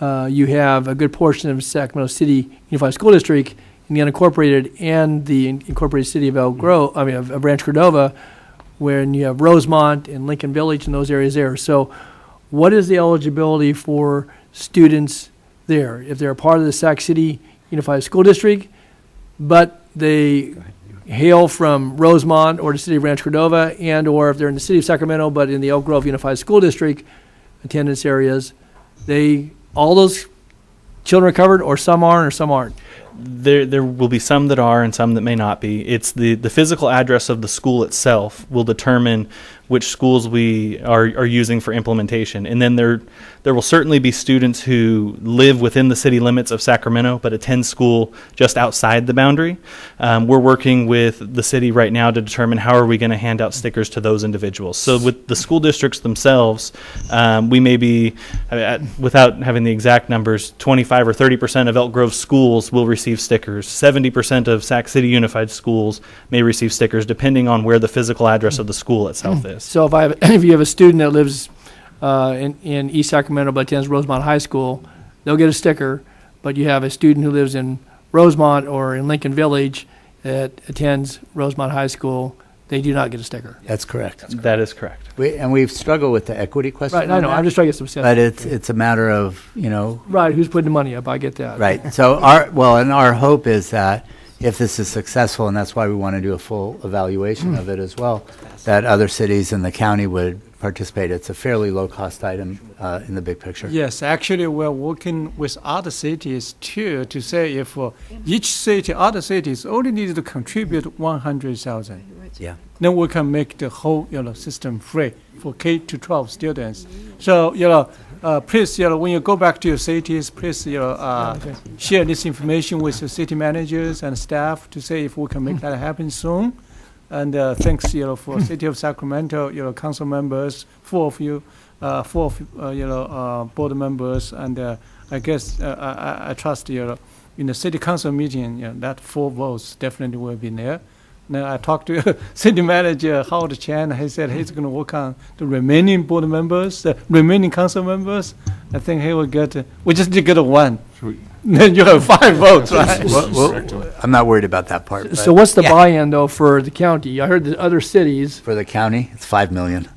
[SPEAKER 12] You have a good portion of Sacramento City Unified School District in the unincorporated and the incorporated city of Elk Grove, of Ranch Cordova, when you have Rosemont and Lincoln Village and those areas there. So what is the eligibility for students there? If they're a part of the Sac City Unified School District, but they hail from Rosemont or the city of Ranch Cordova, and or if they're in the city of Sacramento but in the Elk Grove Unified School District attendance areas, all those children are covered, or some are or some aren't?
[SPEAKER 5] There will be some that are and some that may not be. It's the physical address of the school itself will determine which schools we are using for implementation. And then there will certainly be students who live within the city limits of Sacramento but attend school just outside the boundary. We're working with the city right now to determine how are we going to hand out stickers to those individuals. So with the school districts themselves, we may be, without having the exact numbers, 25 or 30% of Elk Grove schools will receive stickers. 70% of Sac City Unified schools may receive stickers, depending on where the physical address of the school itself is.
[SPEAKER 12] So if you have a student that lives in East Sacramento but attends Rosemont High School, they'll get a sticker. But you have a student who lives in Rosemont or in Lincoln Village that attends Rosemont High School, they do not get a sticker.
[SPEAKER 14] That's correct.
[SPEAKER 5] That is correct.
[SPEAKER 14] We've struggled with the equity question.
[SPEAKER 12] Right, I know. I'm just trying to get some sense.
[SPEAKER 14] But it's a matter of,
[SPEAKER 12] Right, who's putting the money up? I get that.
[SPEAKER 14] Right. So our hope is that if this is successful, and that's why we want to do a full evaluation of it as well, that other cities in the county would participate. It's a fairly low-cost item in the big picture.
[SPEAKER 3] Yes, actually, we're working with other cities too to say if each city, other cities only need to contribute 100,000.
[SPEAKER 17] Yeah.
[SPEAKER 3] Then we can make the whole system free for K to 12 students. So please when you go back to your cities, please share this information with your city managers and staff to say if we can make that happen soon. And thanks for City of Sacramento, council members, four of you, board members, and I guess I trust in the city council meeting that 4 votes definitely will be there. Now I talked to city manager Howard Chan. He said he's going to work on the remaining board members, the remaining council members. I think he will get. We just need to get 1. Then you have 5 votes, right?
[SPEAKER 14] I'm not worried about that part.
[SPEAKER 12] So what's the buy-in though for the county? I heard the other cities.
[SPEAKER 14] For the county, it's $5 million.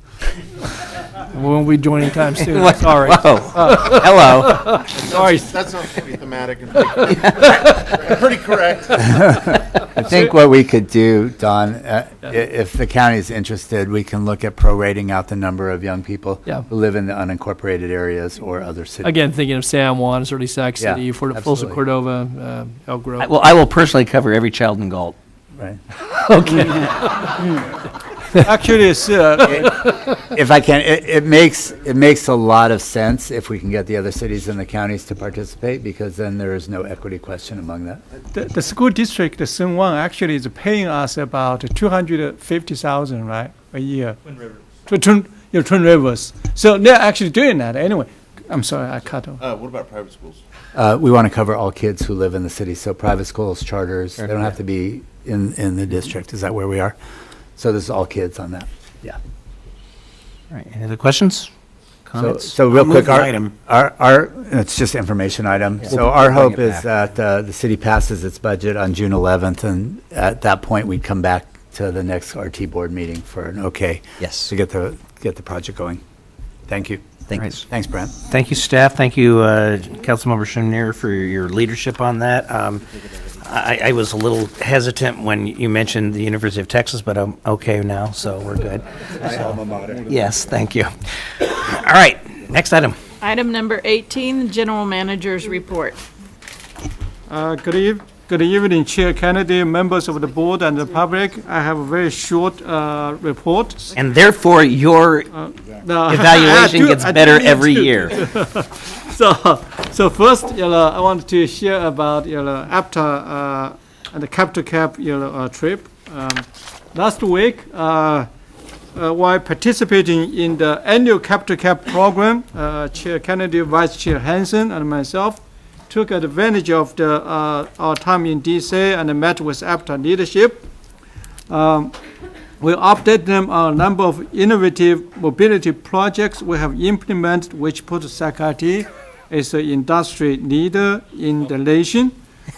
[SPEAKER 12] We won't be joining time soon.
[SPEAKER 4] What?
[SPEAKER 12] Sorry.
[SPEAKER 4] Whoa. Hello.
[SPEAKER 12] Sorry.
[SPEAKER 15] That sounds pretty thematic and pretty correct.
[SPEAKER 14] I think what we could do, Don, if the county's interested, we can look at prorating out the number of young people
[SPEAKER 12] Yeah.
[SPEAKER 14] who live in the unincorporated areas or other cities.
[SPEAKER 12] Again, thinking of San Juan, certainly Sac
[SPEAKER 14] Yeah,
[SPEAKER 12] City, Folsom
[SPEAKER 14] absolutely.
[SPEAKER 12] Cordova, Elk Grove.
[SPEAKER 4] Well, I will personally cover every child in Galt.
[SPEAKER 14] Right.
[SPEAKER 4] Okay.
[SPEAKER 3] Actually, it's,
[SPEAKER 14] If I can, it makes a lot of sense if we can get the other cities and the counties to participate, because then there is no equity question among that.
[SPEAKER 3] the school district, the Sun One, actually is paying us about 250,000, right, a year. Twin Rivers. So they're actually doing that anyway. I'm sorry, I cut off.
[SPEAKER 15] What about private schools?
[SPEAKER 14] We want to cover all kids who live in the city, so private schools, charters, they don't have to be in the district. Is that where we are? So this is all kids on that. Yeah.
[SPEAKER 4] All right. Any other questions? Comments?
[SPEAKER 14] So real
[SPEAKER 16] I'll move
[SPEAKER 14] quick,
[SPEAKER 16] the item.
[SPEAKER 14] our it's just information item. So our hope is that the city passes its budget on June 11th, and at that point, we'd come back to the next RT board meeting for an okay.
[SPEAKER 4] Yes.
[SPEAKER 14] To get the project going. Thank you.
[SPEAKER 4] Thanks.
[SPEAKER 14] Thanks, Brent.
[SPEAKER 4] Thank you, staff. Thank you, Councilmember Schenirer, for your leadership on that. I was a little hesitant when you mentioned the University of Texas, but I'm okay now, so we're good. Yes, thank you. All right, next item.
[SPEAKER 2] Item number 18, the general manager's report.
[SPEAKER 3] Good evening, Chair Kennedy, members of the board and the public. I have a very short report.
[SPEAKER 4] And therefore, your evaluation gets better every year.
[SPEAKER 3] So first, I want to share about after the Capital Cap trip. Last week, while participating in the annual Capital Cap program, Chair Kennedy, Vice Chair Hansen, and myself took advantage of our time in DC and met with APTA leadership. We update them on a number of innovative mobility projects we have implemented, which put Sacramento as an industry leader in the nation.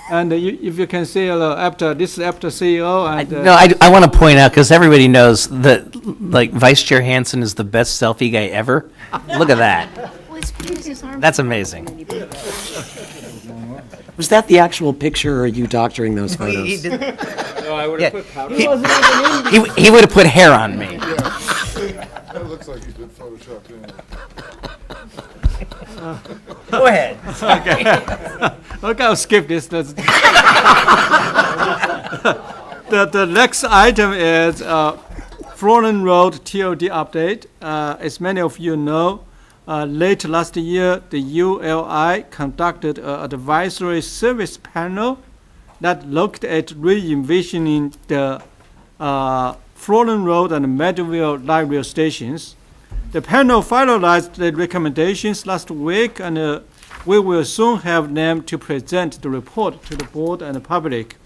[SPEAKER 3] And if you can see, this is APTA CEO. And,
[SPEAKER 4] No, I want to point out, because everybody knows that, like, Vice Chair Hansen is the best selfie guy ever. Look at that. That's amazing.
[SPEAKER 16] Was that the actual picture, or are you doctoring those photos?
[SPEAKER 4] He did.
[SPEAKER 3] No, I would have put powder.
[SPEAKER 4] He would have put hair on me.
[SPEAKER 1] That looks like you did Photoshop in.
[SPEAKER 4] Go ahead.
[SPEAKER 3] Okay, I'll skip this. The next item is Florin Road TOD update. As many of you know, late last year, the ULI conducted an advisory service panel that looked at re-envisioning the Florin Road and Meadowville light rail stations. The panel finalized the recommendations last week, and we will soon have them to present the report to the board and the public.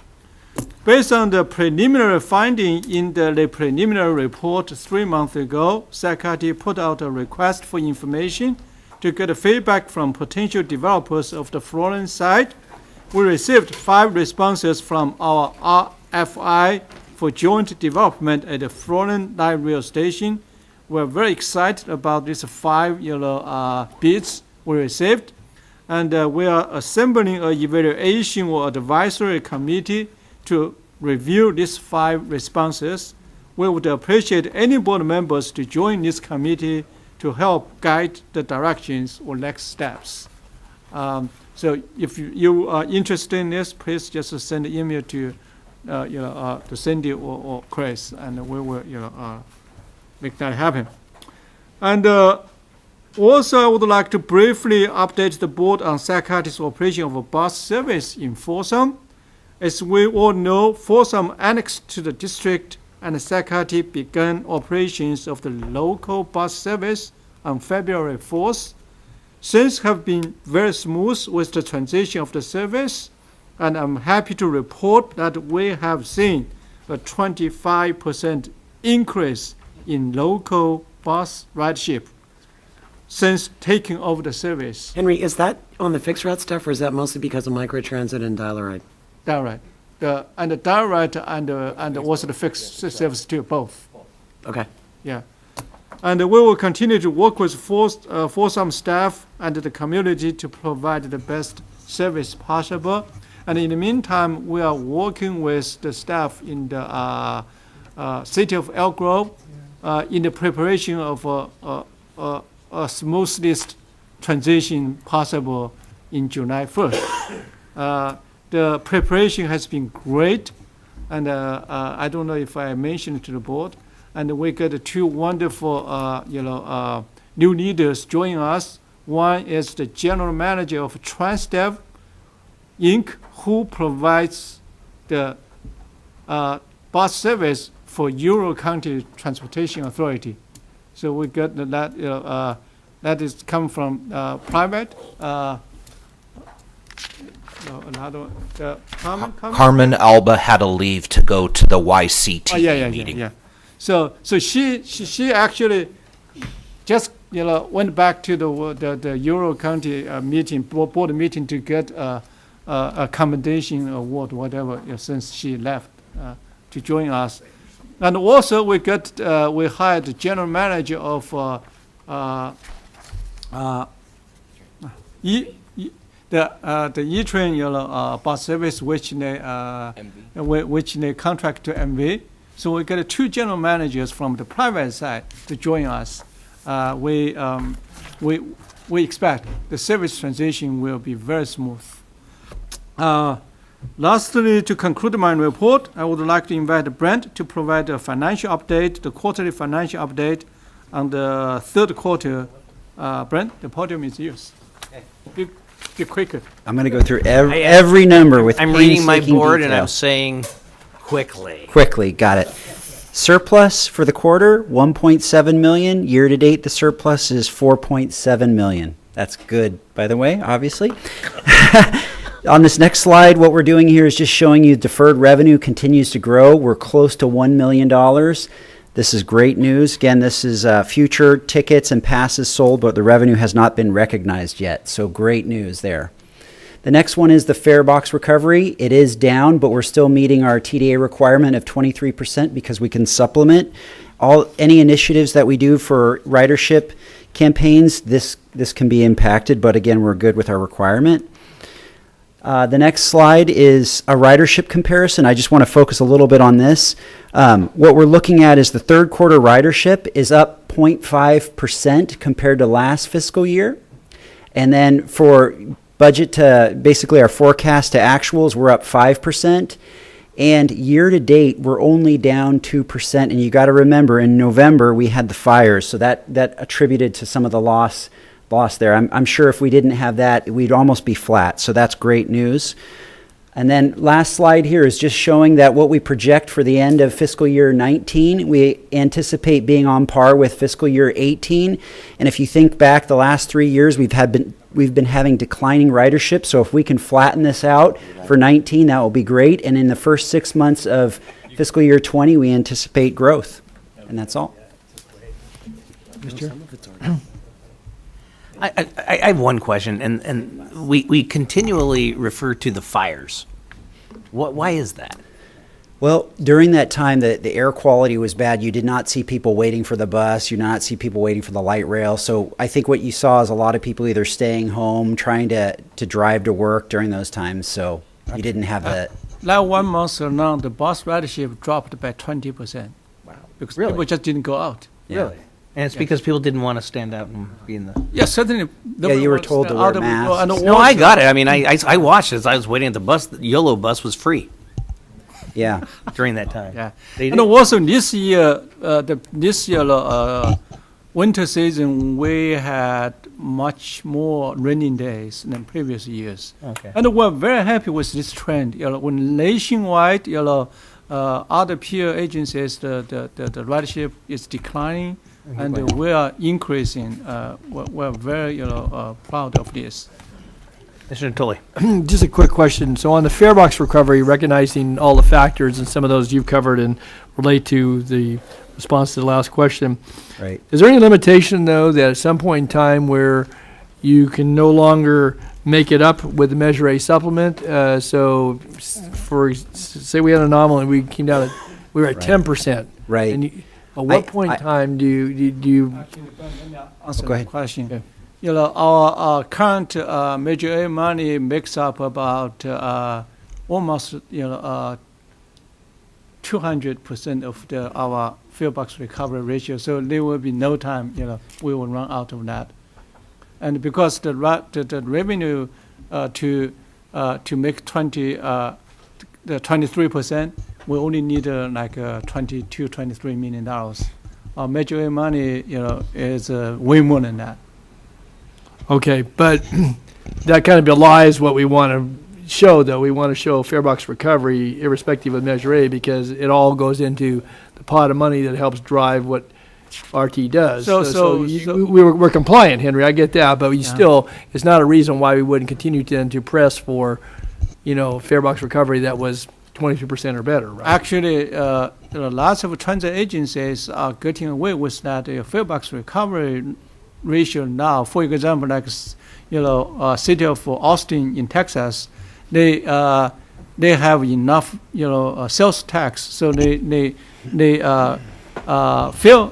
[SPEAKER 3] Based on the preliminary finding in the preliminary report 3 months ago, Sacramento put out a request for information to get feedback from potential developers of the Florin site. We received 5 responses from our RFI for joint development at the Florin light rail station. We're very excited about these 5 bids we received, and we are assembling an evaluation or advisory committee to review these 5 responses. We would appreciate any board members to join this committee to help guide the directions or next steps. So if you are interested in this, please just send an email to to Cindy or Chris, and we will make that happen. And also, I would like to briefly update the board on Sacarte's operation of a bus service in Folsom. As we all know, Folsom annexed to the district, and Sacarte began operations of the local bus service on February 4th. Things have been very smooth with the transition of the service, and I'm happy to report that we have seen a 25% increase in local bus ridership since taking over the service.
[SPEAKER 16] Henry, is that on the fixed route stuff, or is that mostly because of microtransit and dial-a-ride?
[SPEAKER 3] Dial-a-ride. And the dial-a-ride and also the fixed service too, both.
[SPEAKER 16] Okay.
[SPEAKER 3] Yeah. And we will continue to work with Folsom staff and the community to provide the best service possible. And in the meantime, we are working with the staff in the city of Elk Grove in the preparation of a smoothest transition possible in July 1st. The preparation has been great, and I don't know if I mentioned to the board, and we got two wonderful, new leaders joining us. One is the general manager of TransDev Inc., who provides the bus service for Ural County Transportation Authority. So we got that. That is come from private. Another
[SPEAKER 9] Carmen Alba had to leave to go to the YCT meeting.
[SPEAKER 3] Yeah. So she actually just went back to the Ural County meeting, board meeting, to get a commendation award, whatever, since she left to join us. And also we hired the general manager of the E-Train bus service, which they contract to MV. So we got two general managers from the private side to join us. We expect the service transition will be very smooth. Lastly, to conclude my report, I would like to invite Brent to provide a financial update, the quarterly financial update on the third quarter. Brent, the podium is yours. Okay. Be quicker.
[SPEAKER 17] I'm going to go through every number with
[SPEAKER 4] I'm reading my
[SPEAKER 17] painstaking
[SPEAKER 4] board and
[SPEAKER 17] detail.
[SPEAKER 4] I'm saying quickly.
[SPEAKER 17] Quickly, got it. Surplus for the quarter, 1.7 million. Year to date, the surplus is 4.7 million. That's good, by the way, obviously. On this next slide, what we're doing here is just showing you deferred revenue continues to grow. We're close to $1 million. This is great news. Again, this is future tickets and passes sold, but the revenue has not been recognized yet. So great news there. The next one is the fare box recovery. It is down, but we're still meeting our TDA requirement of 23% because we can supplement any initiatives that we do for ridership campaigns. This can be impacted, but again, we're good with our requirement. The next slide is a ridership comparison. I just want to focus a little bit on this. What we're looking at is the third quarter ridership is up 0.5% compared to last fiscal year. And then for budget to basically our forecast to actuals, we're up 5%. And year to date, we're only down 2%. And you got to remember, in November, we had the fires. So that attributed to some of the loss there. I'm sure if we didn't have that, we'd almost be flat. So that's great news. And then last slide here is just showing that what we project for the end of fiscal year 19, we anticipate being on par with fiscal year 18. And if you think back the last 3 years, we've been having declining ridership. So if we can flatten this out for 19, that will be great. And in the first 6 months of fiscal year 20, we anticipate growth. And that's all.
[SPEAKER 4] I have one question, and we continually refer to the fires. Why is that?
[SPEAKER 17] Well, during that time, the air quality was bad. You did not see people waiting for the bus. You did not see people waiting for the light rail. So I think what you saw is a lot of people either staying home, trying to drive to work during those times. So you didn't have that.
[SPEAKER 3] Like 1 month now, the bus ridership dropped by 20%.
[SPEAKER 4] Wow.
[SPEAKER 3] Because
[SPEAKER 4] Really?
[SPEAKER 3] people just didn't go out.
[SPEAKER 4] Really? And it's because people didn't want to stand out and be in the...
[SPEAKER 3] Yeah, certainly.
[SPEAKER 17] Yeah, you were told to wear masks.
[SPEAKER 4] No, I got it. I mean, I watched as I was waiting at the bus. The YOLO bus was free.
[SPEAKER 17] Yeah.
[SPEAKER 4] During that time.
[SPEAKER 3] Yeah.
[SPEAKER 4] They
[SPEAKER 3] And
[SPEAKER 4] did.
[SPEAKER 3] also this year, winter season, we had much more raining days than previous years.
[SPEAKER 4] Okay.
[SPEAKER 3] And we're very happy with this trend. When nationwide, other peer agencies, the ridership is declining, and we are increasing. We're very proud of this.
[SPEAKER 4] Mr. Natoli.
[SPEAKER 12] Just a quick question. So on the fare box recovery, recognizing all the factors and some of those you've covered and relate to the response to the last question.
[SPEAKER 17] Right.
[SPEAKER 12] Is there any limitation, though, that at some point in time where you can no longer make it up with the Measure A supplement? So say we had an anomaly and we came down we were at
[SPEAKER 17] Right.
[SPEAKER 12] 10%.
[SPEAKER 17] Right.
[SPEAKER 12] And At what point in time do you
[SPEAKER 3] Answer
[SPEAKER 17] go
[SPEAKER 3] the
[SPEAKER 17] ahead.
[SPEAKER 3] question. You know, our current Measure A money makes up about almost 200% of our fare box recovery ratio. So there will be no time, we will run out of that. And because the revenue to make the 23%, we only need like $23 million. Our Measure A money, is way more than that.
[SPEAKER 12] Okay, but that kind of belies what we want to show, though. We want to show fare box recovery irrespective of Measure A because it all goes into the pot of money that helps drive what RT does. We're compliant, Henry, I get that, but still, it's not a reason why we wouldn't continue to press for, fare box recovery that was 22% or better, right?
[SPEAKER 3] Actually, lots of transit agencies are getting away with that fare box recovery ratio now. For example, like city of Austin in Texas, they have enough sales tax, so they fare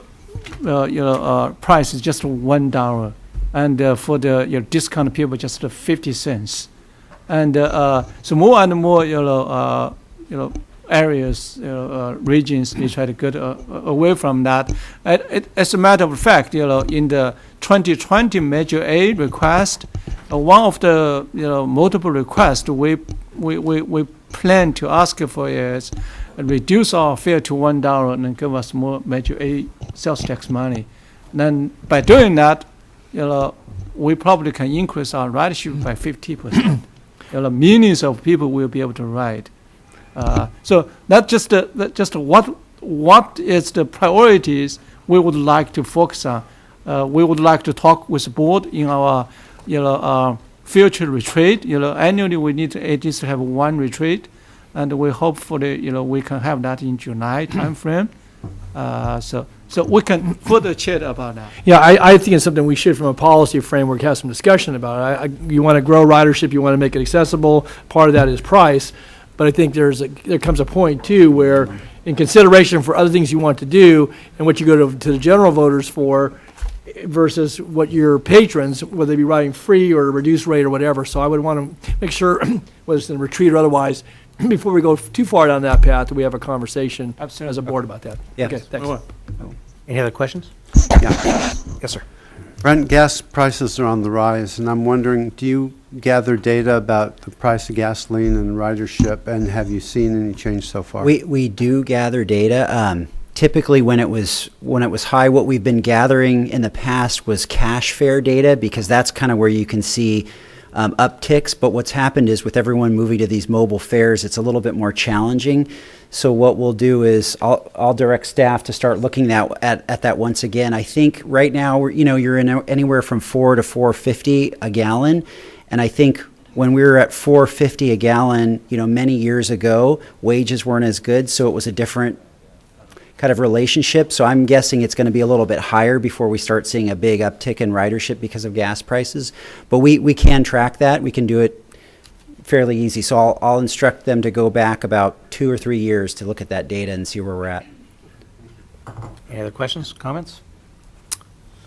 [SPEAKER 3] price is just $1, and for the discount people just 50 cents, and so more and more areas, regions, they try to get away from that. As a matter of fact, in the 2020 Measure A request, one of the multiple requests we plan to ask for is reduce our fare to $1 and give us more Measure A sales tax money. And then by doing that, we probably can increase our ridership by 50%. Millions of people will be able to ride. So that's just what is the priorities we would like to focus on. We would like to talk with the board in our future retreat. Annually we need to at least have one retreat, and we hope for we can have that in July timeframe. So we can further chat about that.
[SPEAKER 12] Yeah, I think it's something we should, from a policy framework, have some discussion about. You want to grow ridership, you want to make it accessible. Part of that is price. But I think there comes a point, too, where in consideration for other things you want to do and what you go to the general voters for versus what your patrons, whether they be riding free or a reduced rate or whatever. So I would want to make sure, whether it's in a retreat or otherwise, before we go too far down that path, that we have a conversation as a board about that.
[SPEAKER 17] Yes.
[SPEAKER 12] Okay, thanks.
[SPEAKER 4] Any other questions?
[SPEAKER 11] Yeah.
[SPEAKER 4] Yes, sir.
[SPEAKER 11] Brent, gas prices are on the rise, and I'm wondering, do you gather data about the price of gasoline and ridership, and have you seen any change so far?
[SPEAKER 17] We do gather data. Typically, when it was high, what we've been gathering in the past was cash fare data, because that's kind of where you can see upticks. But what's happened is, with everyone moving to these mobile fares, it's a little bit more challenging. So what we'll do is I'll direct staff to start looking at that once again. I think right now you're in anywhere from $4 to $4.50 a gallon, and I think when we were at $4.50 a gallon, many years ago, wages weren't as good, so it was a different kind of relationship. So I'm guessing it's going to be a little bit higher before we start seeing a big uptick in ridership because of gas prices. But we can track that. We can do it fairly easy. So I'll instruct them to go back about 2 or 3 years to look at that data and see where we're at.
[SPEAKER 4] Any other questions, comments?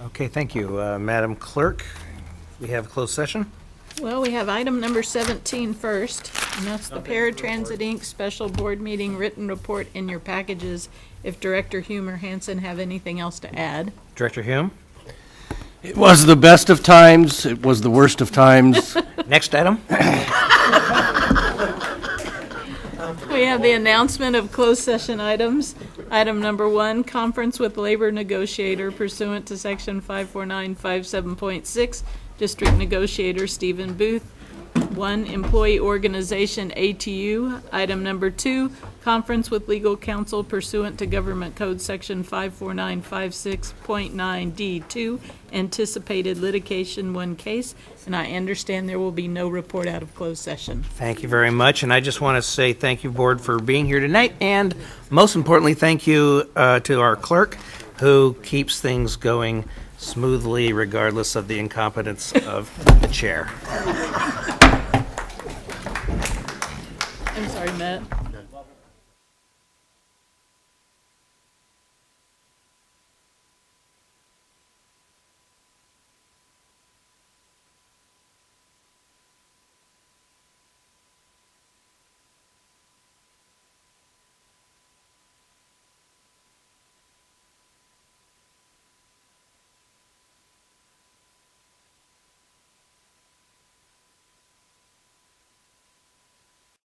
[SPEAKER 4] Okay, thank you. Madam Clerk, we have a closed session.
[SPEAKER 2] Well, we have item number 17 first, and that's the Paratransit Inc. Special Board Meeting Written Report in your packages. If Director Hume or Hanson have anything else to add.
[SPEAKER 4] Director Hume?
[SPEAKER 18] It was the best of times. It was the worst of times.
[SPEAKER 4] Next item.
[SPEAKER 2] We have the announcement of closed session items. Item number 1, conference with labor negotiator pursuant to section 54957.6, district negotiator Stephen Booth. 1, employee organization ATU. Item number 2, conference with legal counsel pursuant to government code section 54956.9D2, anticipated litigation 1 case. And I understand there will be no report out of closed session.
[SPEAKER 4] Thank you very much. And I just want to say thank you, board, for being here tonight. And most importantly, thank you to our clerk, who keeps things going smoothly regardless of the incompetence of the chair.
[SPEAKER 2] I'm sorry, Matt.